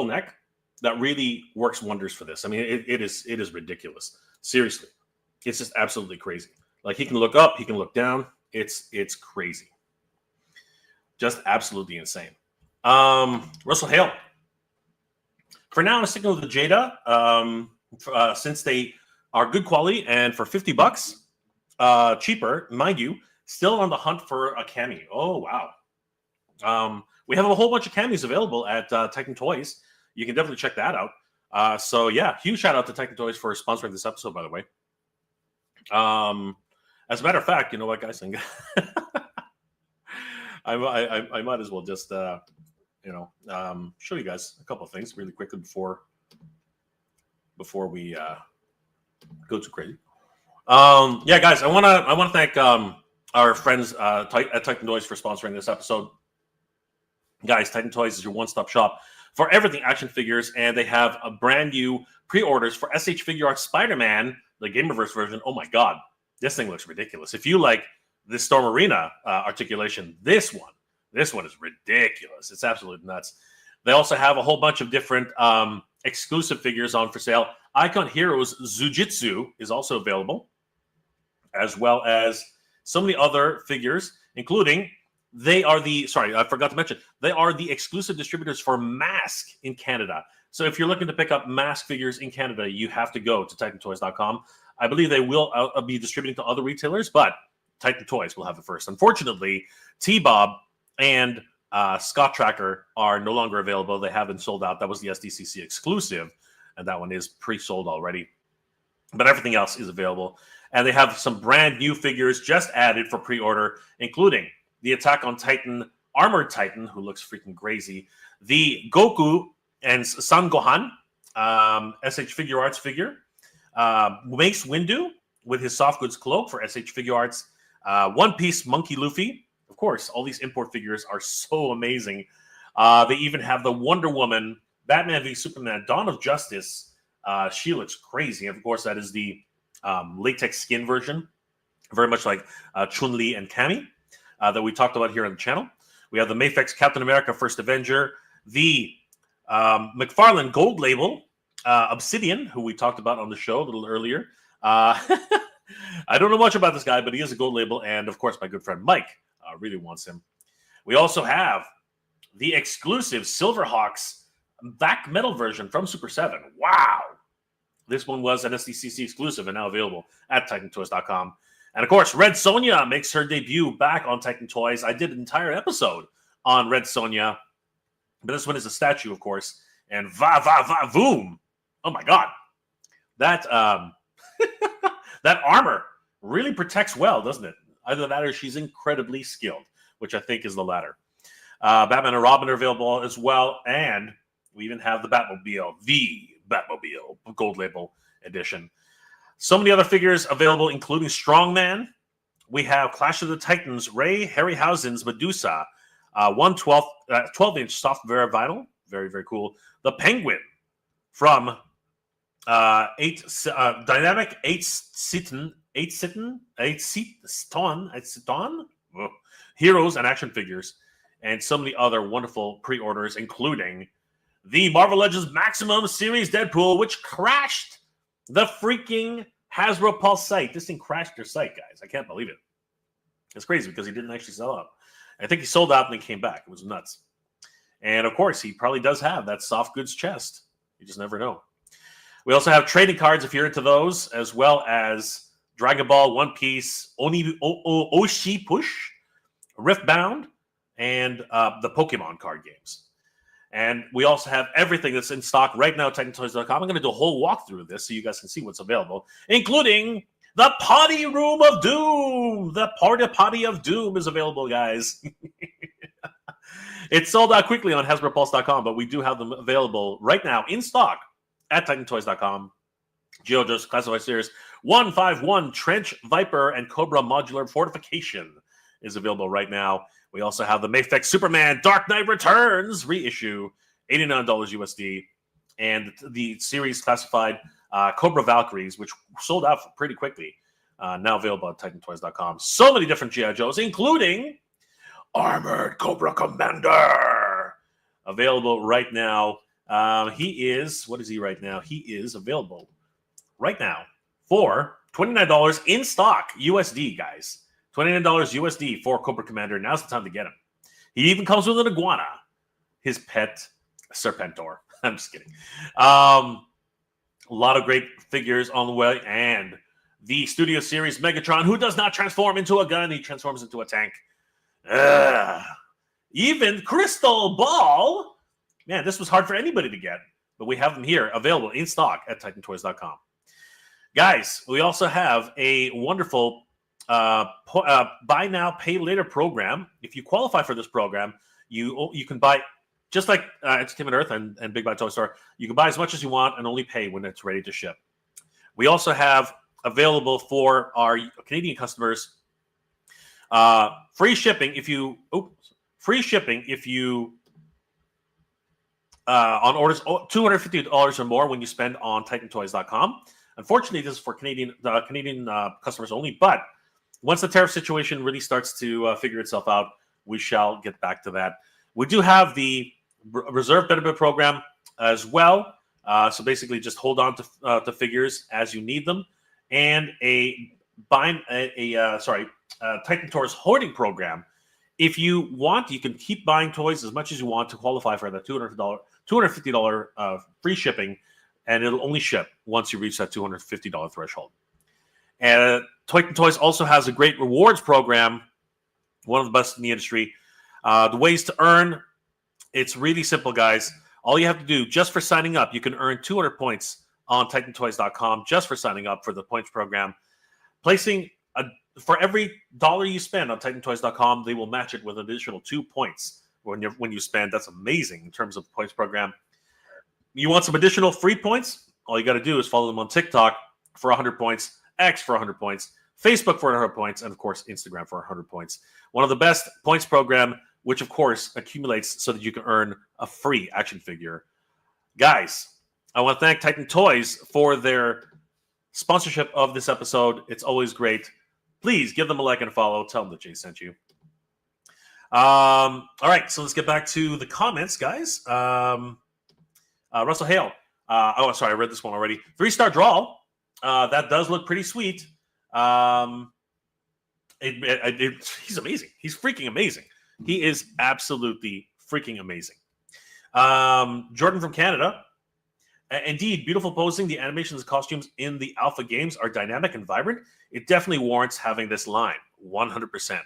neck that really works wonders for this. I mean, it is ridiculous. Seriously, it's just absolutely crazy. Like, he can look up, he can look down. It's crazy, just absolutely insane. Russell Hale. For now, I'm sticking with the Jada, since they are good quality and for $50, cheaper, mind you. Still on the hunt for a cami. Oh wow. We have a whole bunch of camis available at Titan Toys. You can definitely check that out. So yeah, huge shout out to Titan Toys for sponsoring this episode, by the way. As a matter of fact, you know what, guys? I might as well just show you guys a couple of things really quickly before we go too crazy. Yeah, guys, I wanna thank our friends at Titan Toys for sponsoring this episode. Guys, Titan Toys is your one-stop shop for everything action figures, and they have a brand new pre-orders for SH Figure Arts Spider-Man, the Gamerverse version. Oh my god, this thing looks ridiculous. If you like this Storm Arena articulation, this one is ridiculous. It's absolutely nuts. They also have a whole bunch of different exclusive figures on for sale. Icon Heroes Zujitsu is also available, as well as so many other figures, including I forgot to mention, they are the exclusive distributors for Mask in Canada. So if you're looking to pick up Mask figures in Canada, you have to go to TitanToys.com. I believe they will be distributing to other retailers, but Titan Toys will have it first. Unfortunately, T-Bob and Scott Tracker are no longer available. They have been sold out. That was the SDCC exclusive, and that one is pre-sold already. But everything else is available. And they have some brand new figures just added for pre-order, including the Attack on Titan Armored Titan, who looks freaking crazy, the Goku and Son Gohan SH Figure Arts figure, Mace Windu with his soft goods cloak for SH Figure Arts, One Piece Monkey Luffy. Of course, all these import figures are so amazing. They even have the Wonder Woman, Batman v Superman, Dawn of Justice. She looks crazy. Of course, that is the latex skin version, very much like Chun-Li and Cammy that we talked about here on the channel. We have the Mafex Captain America First Avenger, the McFarlane Gold Label Obsidian, who we talked about on the show a little earlier. I don't know much about this guy, but he is a gold label, and of course, my good friend Mike really wants him. We also have the exclusive Silverhawks black metal version from Super 7. Wow! This one was an SDCC exclusive and now available at TitanToys.com. And of course, Red Sonja makes her debut back on Titan Toys. I did an entire episode on Red Sonja, but this one is a statue, of course. And voom! Oh my god, that that armor really protects well, doesn't it? Either that or she's incredibly skilled, which I think is the latter. Batman and Robin are available as well, and we even have the Batmobile, Gold Label Edition. So many other figures available, including Strongman. We have Clash of the Titans, Ray Harryhausen's Medusa, 12-inch soft Vera vinyl, very, very cool. The Penguin from Dynamic 8-Seaton Heroes and action figures, and so many other wonderful pre-orders, including the Marvel Legends Maximum Series Deadpool, which crashed the freaking Hasbro Pulse site. This thing crashed their site, guys. I can't believe it. It's crazy because he didn't actually sell out. I think he sold out and then came back. It was nuts. And of course, he probably does have that soft goods chest. You just never know. We also have trading cards if you're into those, as well as Dragon Ball, One Piece, Oshi Push, Riftbound, and the Pokemon card games. And we also have everything that's in stock right now at TitanToys.com. I'm going to do a whole walkthrough of this so you guys can see what's available, including the Potty Room of Doom. The Potty of Doom is available, guys. It's sold out quickly on HasbroPulse.com, but we do have them available right now in stock at TitanToys.com. G.I. Joe's Classified Series 151 Trench Viper and Cobra Modular Fortification is available right now. We also have the Mafex Superman Dark Knight Returns reissue, $89 USD, and the series classified Cobra Valkyries, which sold out pretty quickly, now available at TitanToys.com. So many different G.I. Joes, including Armored Cobra Commander, available right now. He is, what is he right now? He is available right now for $29 in stock USD, guys. $29 USD for Cobra Commander. Now's the time to get him. He even comes with an iguana, his pet Serpentor. I'm just kidding. A lot of great figures on the way, and the Studio Series Megatron, who does not transform into a gun, he transforms into a tank. Even Crystal Ball. Man, this was hard for anybody to get, but we have them here available in stock at TitanToys.com. Guys, we also have a wonderful buy now, pay later program. If you qualify for this program, you can buy, just like Entertainment Earth and Big Buy Toy Store, you can buy as much as you want and only pay when it's ready to ship. We also have available for our Canadian customers free shipping if you on orders $250 or more when you spend on TitanToys.com. Unfortunately, this is for Canadian customers only, but once the tariff situation really starts to figure itself out, we shall get back to that. We do have the reserve benefit program as well. So basically, just hold on to figures as you need them, and Titan Toys hoarding program. If you want, you can keep buying toys as much as you want to qualify for the $250 free shipping, and it'll only ship once you reach that $250 threshold. And Titan Toys also has a great rewards program, one of the best in the industry. The ways to earn, it's really simple, guys. All you have to do, just for signing up, you can earn 200 points on TitanToys.com just for signing up for the points program. For every dollar you spend on TitanToys.com, they will match it with an additional 2 points when you spend. That's amazing in terms of the points program. You want some additional free points? All you got to do is follow them on TikTok for 100 points, X for 100 points, Facebook for 100 points, and of course, Instagram for 100 points. One of the best points program, which of course accumulates so that you can earn a free action figure. Guys, I want to thank Titan Toys for their sponsorship of this episode. It's always great. Please give them a like and a follow. Tell them that Jay sent you. All right, so let's get back to the comments, guys. Russell Hale. Sorry, I read this one already. 3-star draw. That does look pretty sweet. He's amazing. He's freaking amazing. He is absolutely freaking amazing. Jordan from Canada. Indeed, beautiful posing. The animations and costumes in the alpha games are dynamic and vibrant. It definitely warrants having this line. 100%.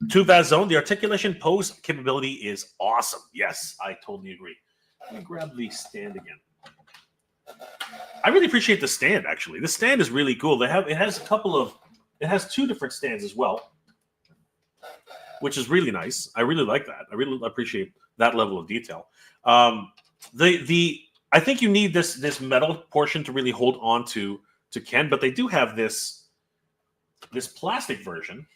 Tuvaz Zone, the articulation pose capability is awesome. Yes, I totally agree. Let me grab the stand again. I really appreciate the stand, actually. The stand is really cool. It has 2 different stands as well, which is really nice. I really like that. I really appreciate that level of detail. I think you need this metal portion to really hold on to Ken, but they do have this plastic version,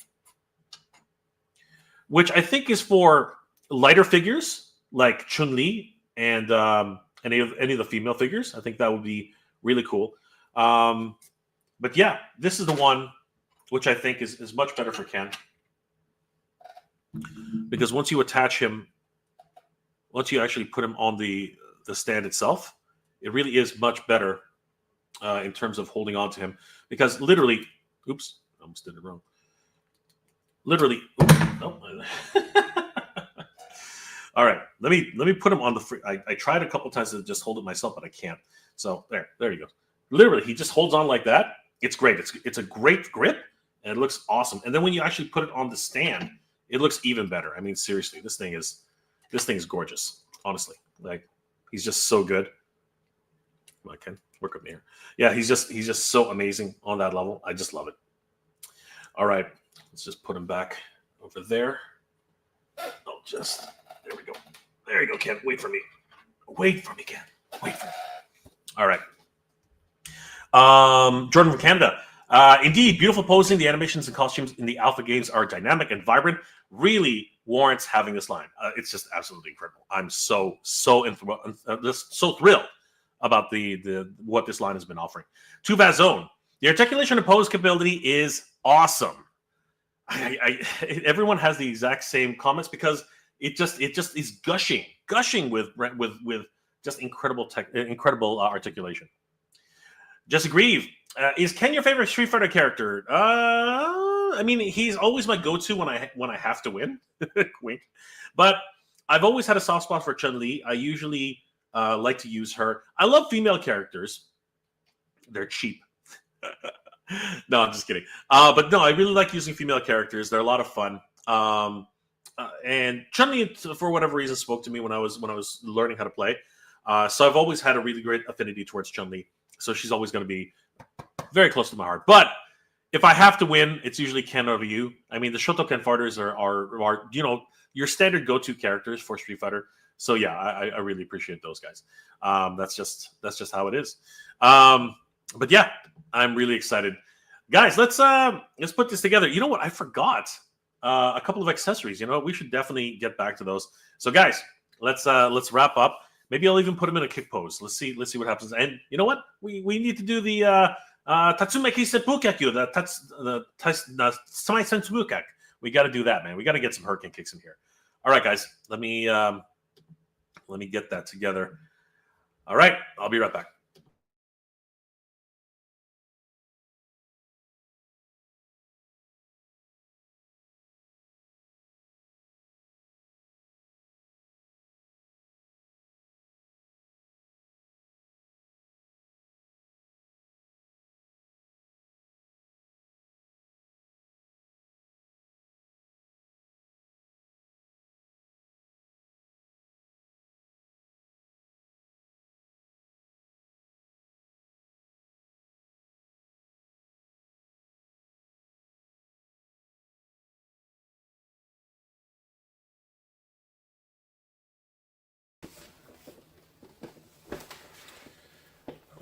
which I think is for lighter figures like Chun-Li and any of the female figures. I think that would be really cool. But yeah, this is the one which I think is much better for Ken, because once you attach him, once you actually put him on the stand itself, it really is much better in terms of holding on to him. Because literally, oops, I almost did it wrong. Literally, all right, let me put him on the free. I tried a couple times to just hold it myself, but I can't. So there you go. Literally, he just holds on like that. It's great. It's a great grip, and it looks awesome. And then when you actually put it on the stand, it looks even better. I mean, seriously, this thing is gorgeous. Honestly, like, he's just so good. I can work up here. Yeah, he's just so amazing on that level. I just love it. All right, let's just put him back over there. I'll just, there we go. There you go, Ken. Wait for me. Wait for me, Ken. Wait for me. All right. Jordan from Canada. Indeed, beautiful posing. The animations and costumes in the alpha games are dynamic and vibrant. Really warrants having this line. It's just absolutely incredible. I'm so thrilled about the what this line has been offering. To Vazone, the articulation and pose capability is awesome. Everyone has the exact same comments because it just is gushing with just incredible articulation. Jesse Grieve, is Ken your favorite Street Fighter character? I mean, he's always my go-to when I have to win. Wink. But I've always had a soft spot for Chun-Li. I usually like to use her. I love female characters. They're cheap. No, I'm just kidding. But no, I really like using female characters. They're a lot of fun. And Chun-Li, for whatever reason, spoke to me when I was learning how to play. So I've always had a really great affinity towards Chun-Li. So she's always going to be very close to my heart. But if I have to win, it's usually Ken over you. I mean, the Shotoken fighters are your standard go-to characters for Street Fighter. So yeah, I really appreciate those guys. That's just how it is. But yeah, I'm really excited, guys. Let's put this together. You know what? I forgot a couple of accessories. You know what? We should definitely get back to those. So guys, let's wrap up. Maybe I'll even put him in a kick pose. Let's see what happens. And you know what? We need to do the Tatsumeki Seppukaku, the Samai Sensubukak. We got to do that, man. We got to get some hurricane kicks in here. All right, guys. Let me get that together. All right, I'll be right back.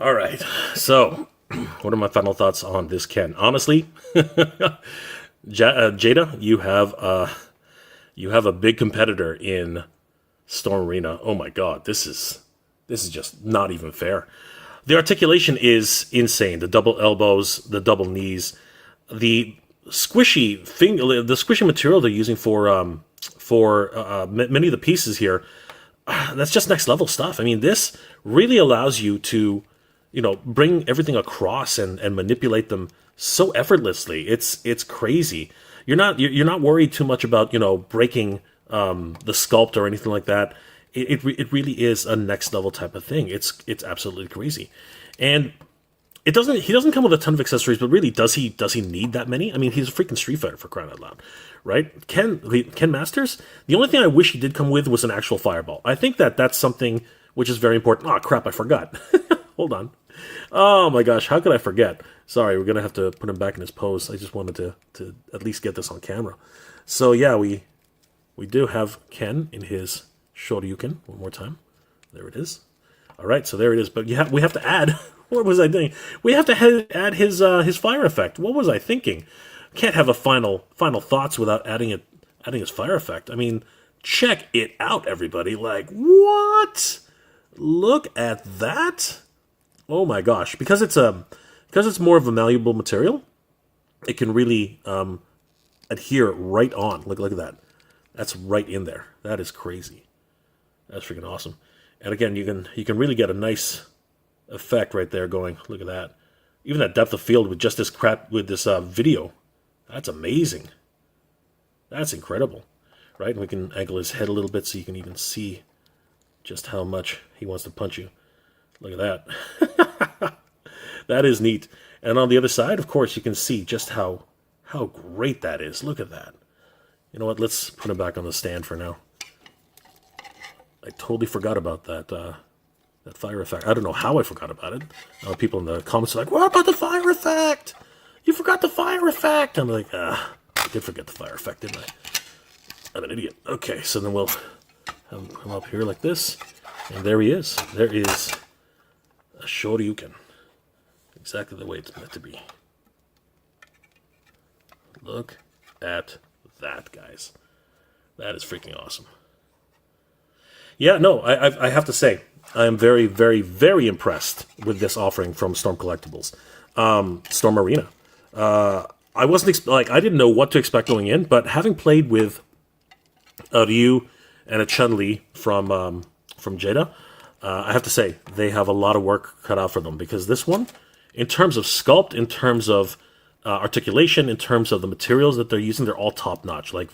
All right. So, what are my final thoughts on this Ken? Honestly, Jada, you have a big competitor in Storm Arena. Oh my God, this is just not even fair. The articulation is insane. The double elbows, the double knees, the squishy material they're using for many of the pieces here. That's just next level stuff. I mean, this really allows you to, bring everything across and manipulate them so effortlessly. It's crazy. You're not worried too much about breaking the sculpt or anything like that. It really is a next level type of thing. It's absolutely crazy, and he doesn't come with a ton of accessories. But really, does he need that many? I mean, he's a freaking Street Fighter, for crying out loud, right? Ken Masters. The only thing I wish he did come with was an actual fireball. I think that's something which is very important. Oh crap, I forgot. Hold on. Oh my gosh, how could I forget? Sorry, we're gonna have to put him back in his pose. I just wanted to at least get this on camera. So yeah, we do have Ken in his Shoryuken one more time. There it is. All right, so there it is. But we have to add. What was I doing? We have to add his fire effect. What was I thinking? Can't have a final thoughts without adding his fire effect. I mean, check it out, everybody. Like, what? Look at that. Oh my gosh, because it's more of a malleable material, it can really adhere right on. Look at that. That's right in there. That is crazy. That's freaking awesome. And again, you can really get a nice effect right there going. Look at that. Even that depth of field with just this video. That's amazing. That's incredible. Right? And we can angle his head a little bit so you can even see just how much he wants to punch you. Look at that. That is neat. And on the other side, of course, you can see just how great that is. Look at that. You know what? Let's put him back on the stand for now. I totally forgot about that fire effect. I don't know how I forgot about it. People in the comments are like, what about the fire effect? You forgot the fire effect. I'm like, I did forget the fire effect, didn't I? I'm an idiot. Okay, so then we'll have him come up here like this. And there he is. There is a Shoryuken. Exactly the way it's meant to be. Look at that, guys. That is freaking awesome. Yeah, no, I have to say, I am very, very, very impressed with this offering from Storm Collectibles. Storm Arena. I wasn't I didn't know what to expect going in, but having played with a Ryu and a Chun-Li from Jada, I have to say they have a lot of work cut out for them, because this one, in terms of sculpt, in terms of articulation, in terms of the materials that they're using, they're all top notch, like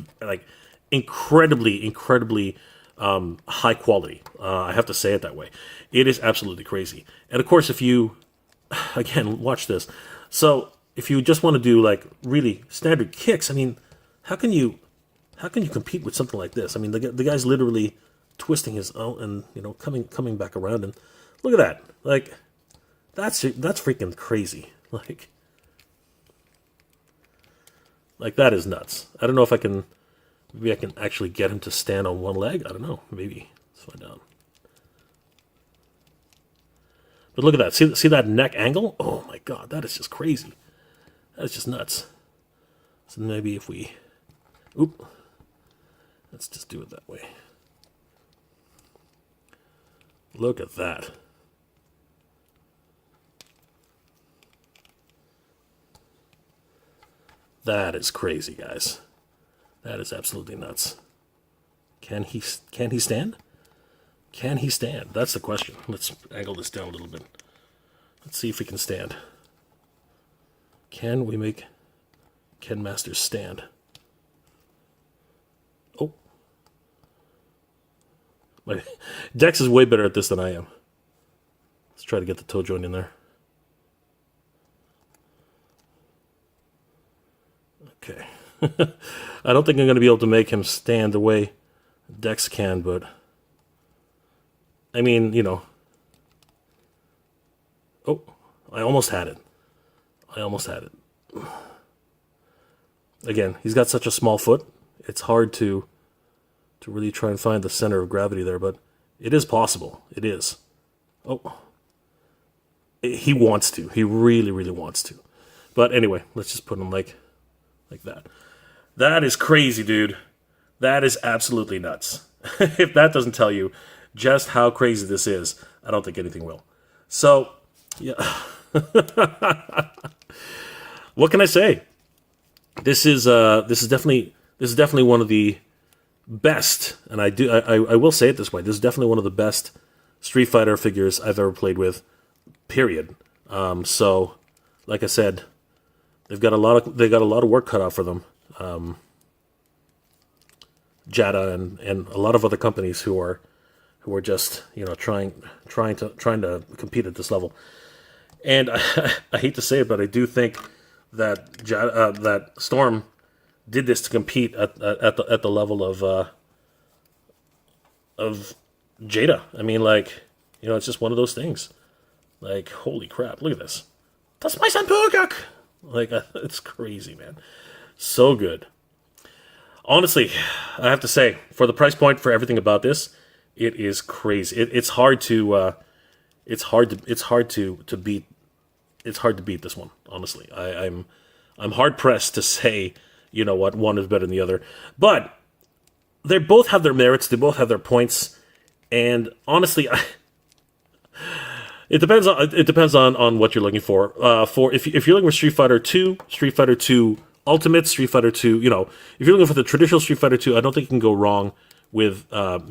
incredibly high quality. I have to say it that way. It is absolutely crazy. And of course, if you again watch this, so if you just want to do like really standard kicks, I mean, how can you compete with something like this? I mean, the guy's literally twisting his own and coming back around, and look at that. Like that's freaking crazy. Like that is nuts. I don't know if maybe I can actually get him to stand on one leg. I don't know. Maybe. Let's find out. But look at that. See that neck angle? Oh my god, that is just crazy. That is just nuts. So maybe if we... Oop. Let's just do it that way. Look at that. That is crazy, guys. That is absolutely nuts. Can he stand? Can he stand? That's the question. Let's angle this down a little bit. Let's see if he can stand. Can we make Ken Masters stand? Oh. My Dex is way better at this than I am. Let's try to get the toe joint in there. Okay. I don't think I'm going to be able to make him stand the way Dex can, but I mean, Oh, I almost had it. Again, he's got such a small foot. It's hard to really try and find the center of gravity there, but it is possible. It is. Oh. He wants to. He really, really wants to. But anyway, let's just put him like that. That is crazy, dude. That is absolutely nuts. If that doesn't tell you just how crazy this is, I don't think anything will. So, yeah. What can I say? This is definitely one of the best, and I will say it this way. This is definitely one of the best Street Fighter figures I've ever played with. Period. So, like I said, they got a lot of work cut out for them. Jada and a lot of other companies who are just trying to compete at this level. And I hate to say it, but I do think that that Storm did this to compete at the level of Jada. I mean, it's just one of those things. Like, holy crap! Look at this. That's my son Pugak. It's crazy, man. So good. Honestly, I have to say, for the price point, for everything about this, it is crazy. It's hard to beat. It's hard to beat this one. Honestly, I'm hard pressed to say, what, one is better than the other. But they both have their merits. They both have their points. And honestly, it depends on what you're looking for. If you're looking for Street Fighter 2, Street Fighter 2 Ultimate, Street Fighter 2, if you're looking for the traditional Street Fighter 2, I don't think you can go wrong with Jada.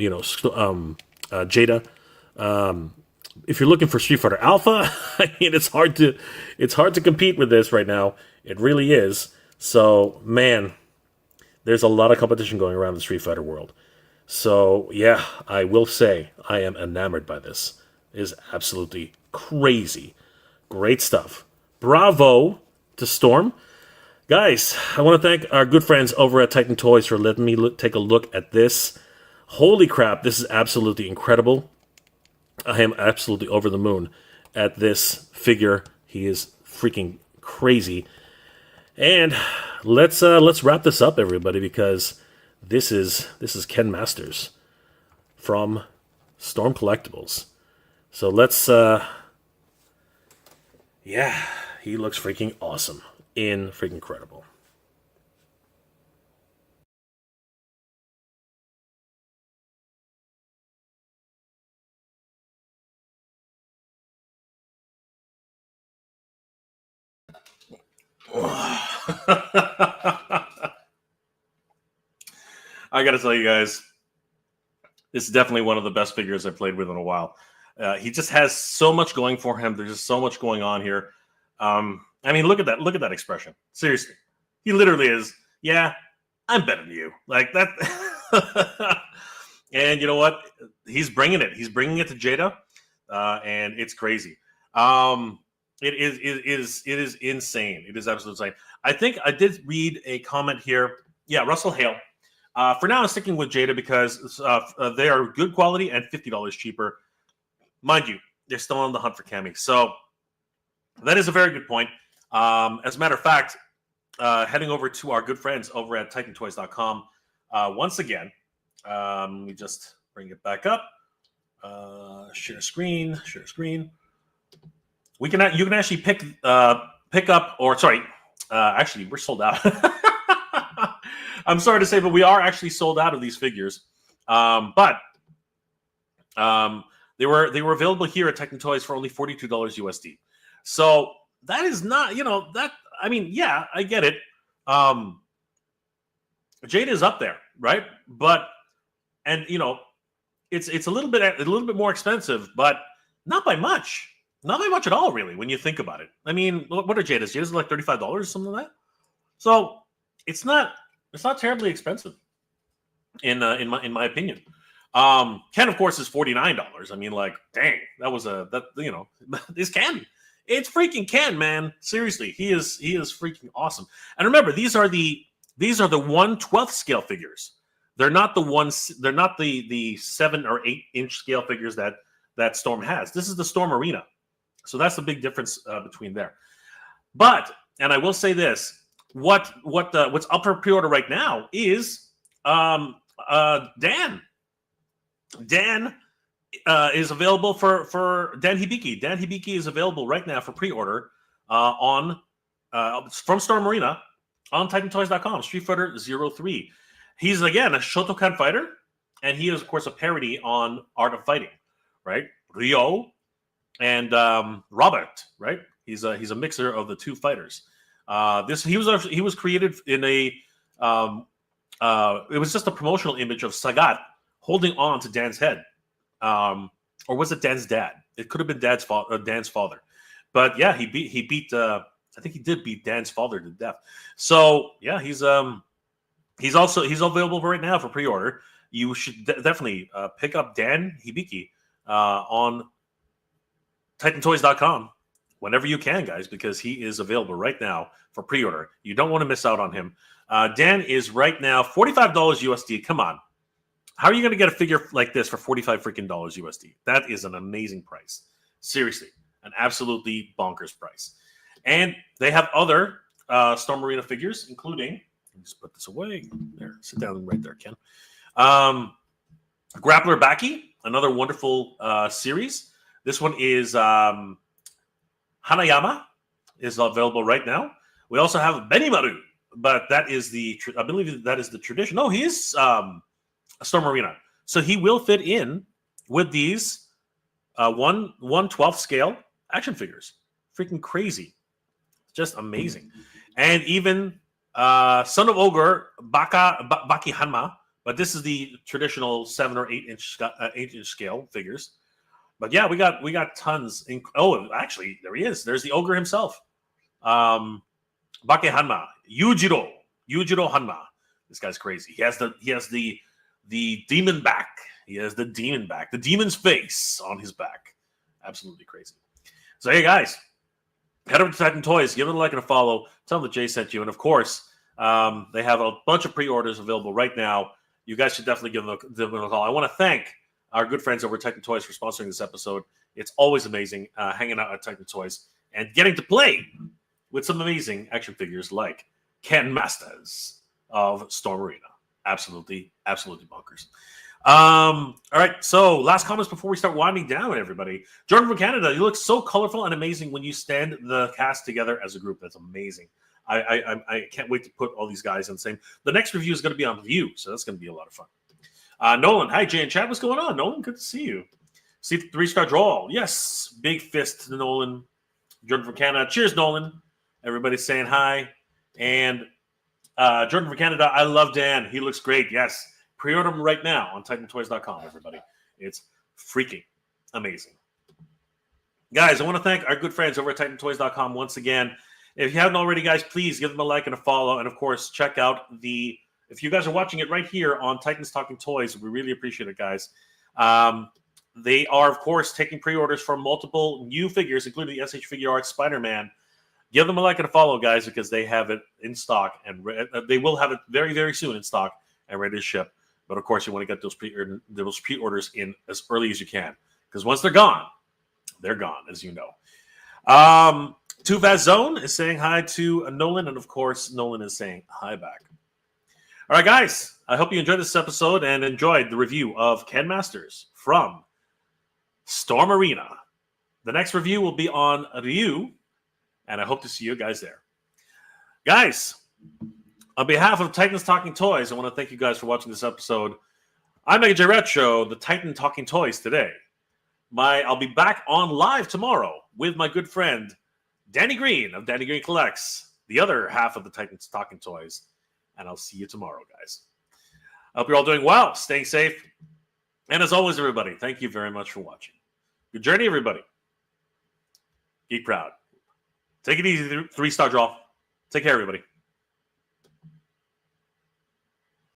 If you're looking for Street Fighter Alpha, I mean, it's hard to compete with this right now. It really is. So, man, there's a lot of competition going around in the Street Fighter world. So, yeah, I will say I am enamored by this. It is absolutely crazy. Great stuff. Bravo to Storm. Guys, I want to thank our good friends over at Titan Toys for letting me take a look at this. Holy crap, this is absolutely incredible. I am absolutely over the moon at this figure. He is freaking crazy. And let's wrap this up, everybody, because This is Ken Masters from Storm Collectibles. So let's, yeah, he looks freaking awesome. Freaking incredible. I gotta tell you guys, this is definitely one of the best figures I've played with in a while. He just has so much going for him. There's just so much going on here. I mean, look at that. Look at that expression. Seriously, he literally is. Yeah, I'm better than you. Like that. And you know what? He's bringing it. He's bringing it to Jada, and it's crazy. It is insane. It is absolutely insane. I think I did read a comment here. Yeah, Russell Hale. For now, I'm sticking with Jada because they are good quality and $50 cheaper. Mind you, they're still on the hunt for Cammy. So that is a very good point. As a matter of fact, heading over to our good friends over at TitanToys.com, once again, let me just bring it back up. Share screen. You can actually pick up, or sorry, actually we're sold out. I'm sorry to say, but we are actually sold out of these figures. But they were available here at Titan Toys for only $42 USD. So that is not, that, I mean, yeah, I get it. Jada is up there, right? But, and it's a little bit more expensive, but not by much. Not by much at all, really, when you think about it. I mean, what are Jada's? Jada's like $35 or something like that. So it's not terribly expensive, in my opinion. Ken, of course, is $49. I mean, like, dang, this Ken. It's freaking Ken, man. Seriously, he is freaking awesome. And remember, these are the 1/12 scale figures. They're not the 7 or 8 inch scale figures that Storm has. This is the Storm Arena. So that's the big difference between there. But, and I will say this, what's up for pre-order right now is Dan. Dan is available for Dan Hibiki. Dan Hibiki is available right now for pre-order from Storm Arena on TitanToys.com. Street Fighter 03. He's again a Shotokan fighter, and he is of course a parody on Art of Fighting, right? Ryo and Robert, right? He's a mixer of the two fighters. He was created in a it was just a promotional image of Sagat holding on to Dan's head, or was it Dan's dad? It could have been Dan's father, but yeah, he beat. I think he did beat Dan's father to death. So yeah, he's available right now for pre-order. You should definitely pick up Dan Hibiki on TitanToys.com whenever you can, guys, because he is available right now for pre-order. You don't want to miss out on him. Dan is right now $45 USD. Come on. How are you going to get a figure like this for $45 freaking USD? That is an amazing price. Seriously, an absolutely bonkers price. And they have other Storm Arena figures, including, let me just put this away. There, sit down right there, Ken. Grappler Baki, another wonderful series. This one is Hanayama, is available right now. We also have Benimaru, but that is I believe that is the tradition. No, he is a Storm Arena. So he will fit in with these 1/12 scale action figures. Freaking crazy. Just amazing. And even Son of Ogre, Baki Hanma, but this is the traditional 7 or 8 inch scale figures. But yeah, we got tons. Actually, there he is. There's the ogre himself. Bake Hanma, Yujiro Hanma. This guy's crazy. He has the demon back. He has the demon back. The demon's face on his back. Absolutely crazy. So hey guys, head over to Titan Toys. Give it a like and a follow. Tell them that Jay sent you. And of course, they have a bunch of pre-orders available right now. You guys should definitely give them a call. I want to thank our good friends over at Titan Toys for sponsoring this episode. It's always amazing hanging out at Titan Toys and getting to play with some amazing action figures like Ken Masters of Storm Arena. absolutely bonkers. All right, so last comments before we start winding down, everybody. Jordan from Canada, you look so colorful and amazing when you stand the cast together as a group. That's amazing. I can't wait to put all these guys in the same. The next review is going to be on View, so that's going to be a lot of fun. Nolan, hi, Jay and Chad. What's going on, Nolan? Good to see you. See the 3-star draw. Yes, big fist to Nolan. Jordan from Canada. Cheers, Nolan. Everybody's saying hi. And Jordan from Canada, I love Dan. He looks great. Yes. Pre-order them right now on TitanToys.com, everybody. It's freaking amazing. Guys, I want to thank our good friends over at TitanToys.com once again. If you haven't already, guys, please give them a like and a follow. And, of course, check out if you guys are watching it right here on Titans Talking Toys, we really appreciate it, guys. They are, of course, taking pre-orders for multiple new figures, including the SH Figure Arts Spider-Man. Give them a like and a follow, guys, because they have it in stock. And they will have it very, very soon in stock and ready to ship. But, of course, you want to get those pre-orders in as early as you can. Because once they're gone, as you know. Tuvaz Zone is saying hi to Nolan. And, of course, Nolan is saying hi back. All right, guys. I hope you enjoyed this episode and enjoyed the review of Ken Masters from Storm Arena. The next review will be on Ryu. And I hope to see you guys there. Guys, on behalf of Titans Talking Toys, I want to thank you guys for watching this episode. I'm Mega J Retro, the Titan Talking Toys today. I'll be back on live tomorrow with my good friend Danny Green of Danny Green Collects, the other half of the Titans Talking Toys. And I'll see you tomorrow, guys. I hope you're all doing well, staying safe. And as always, everybody, thank you very much for watching. Good journey, everybody. Geek proud. Take it easy, 3-star draw. Take care, everybody.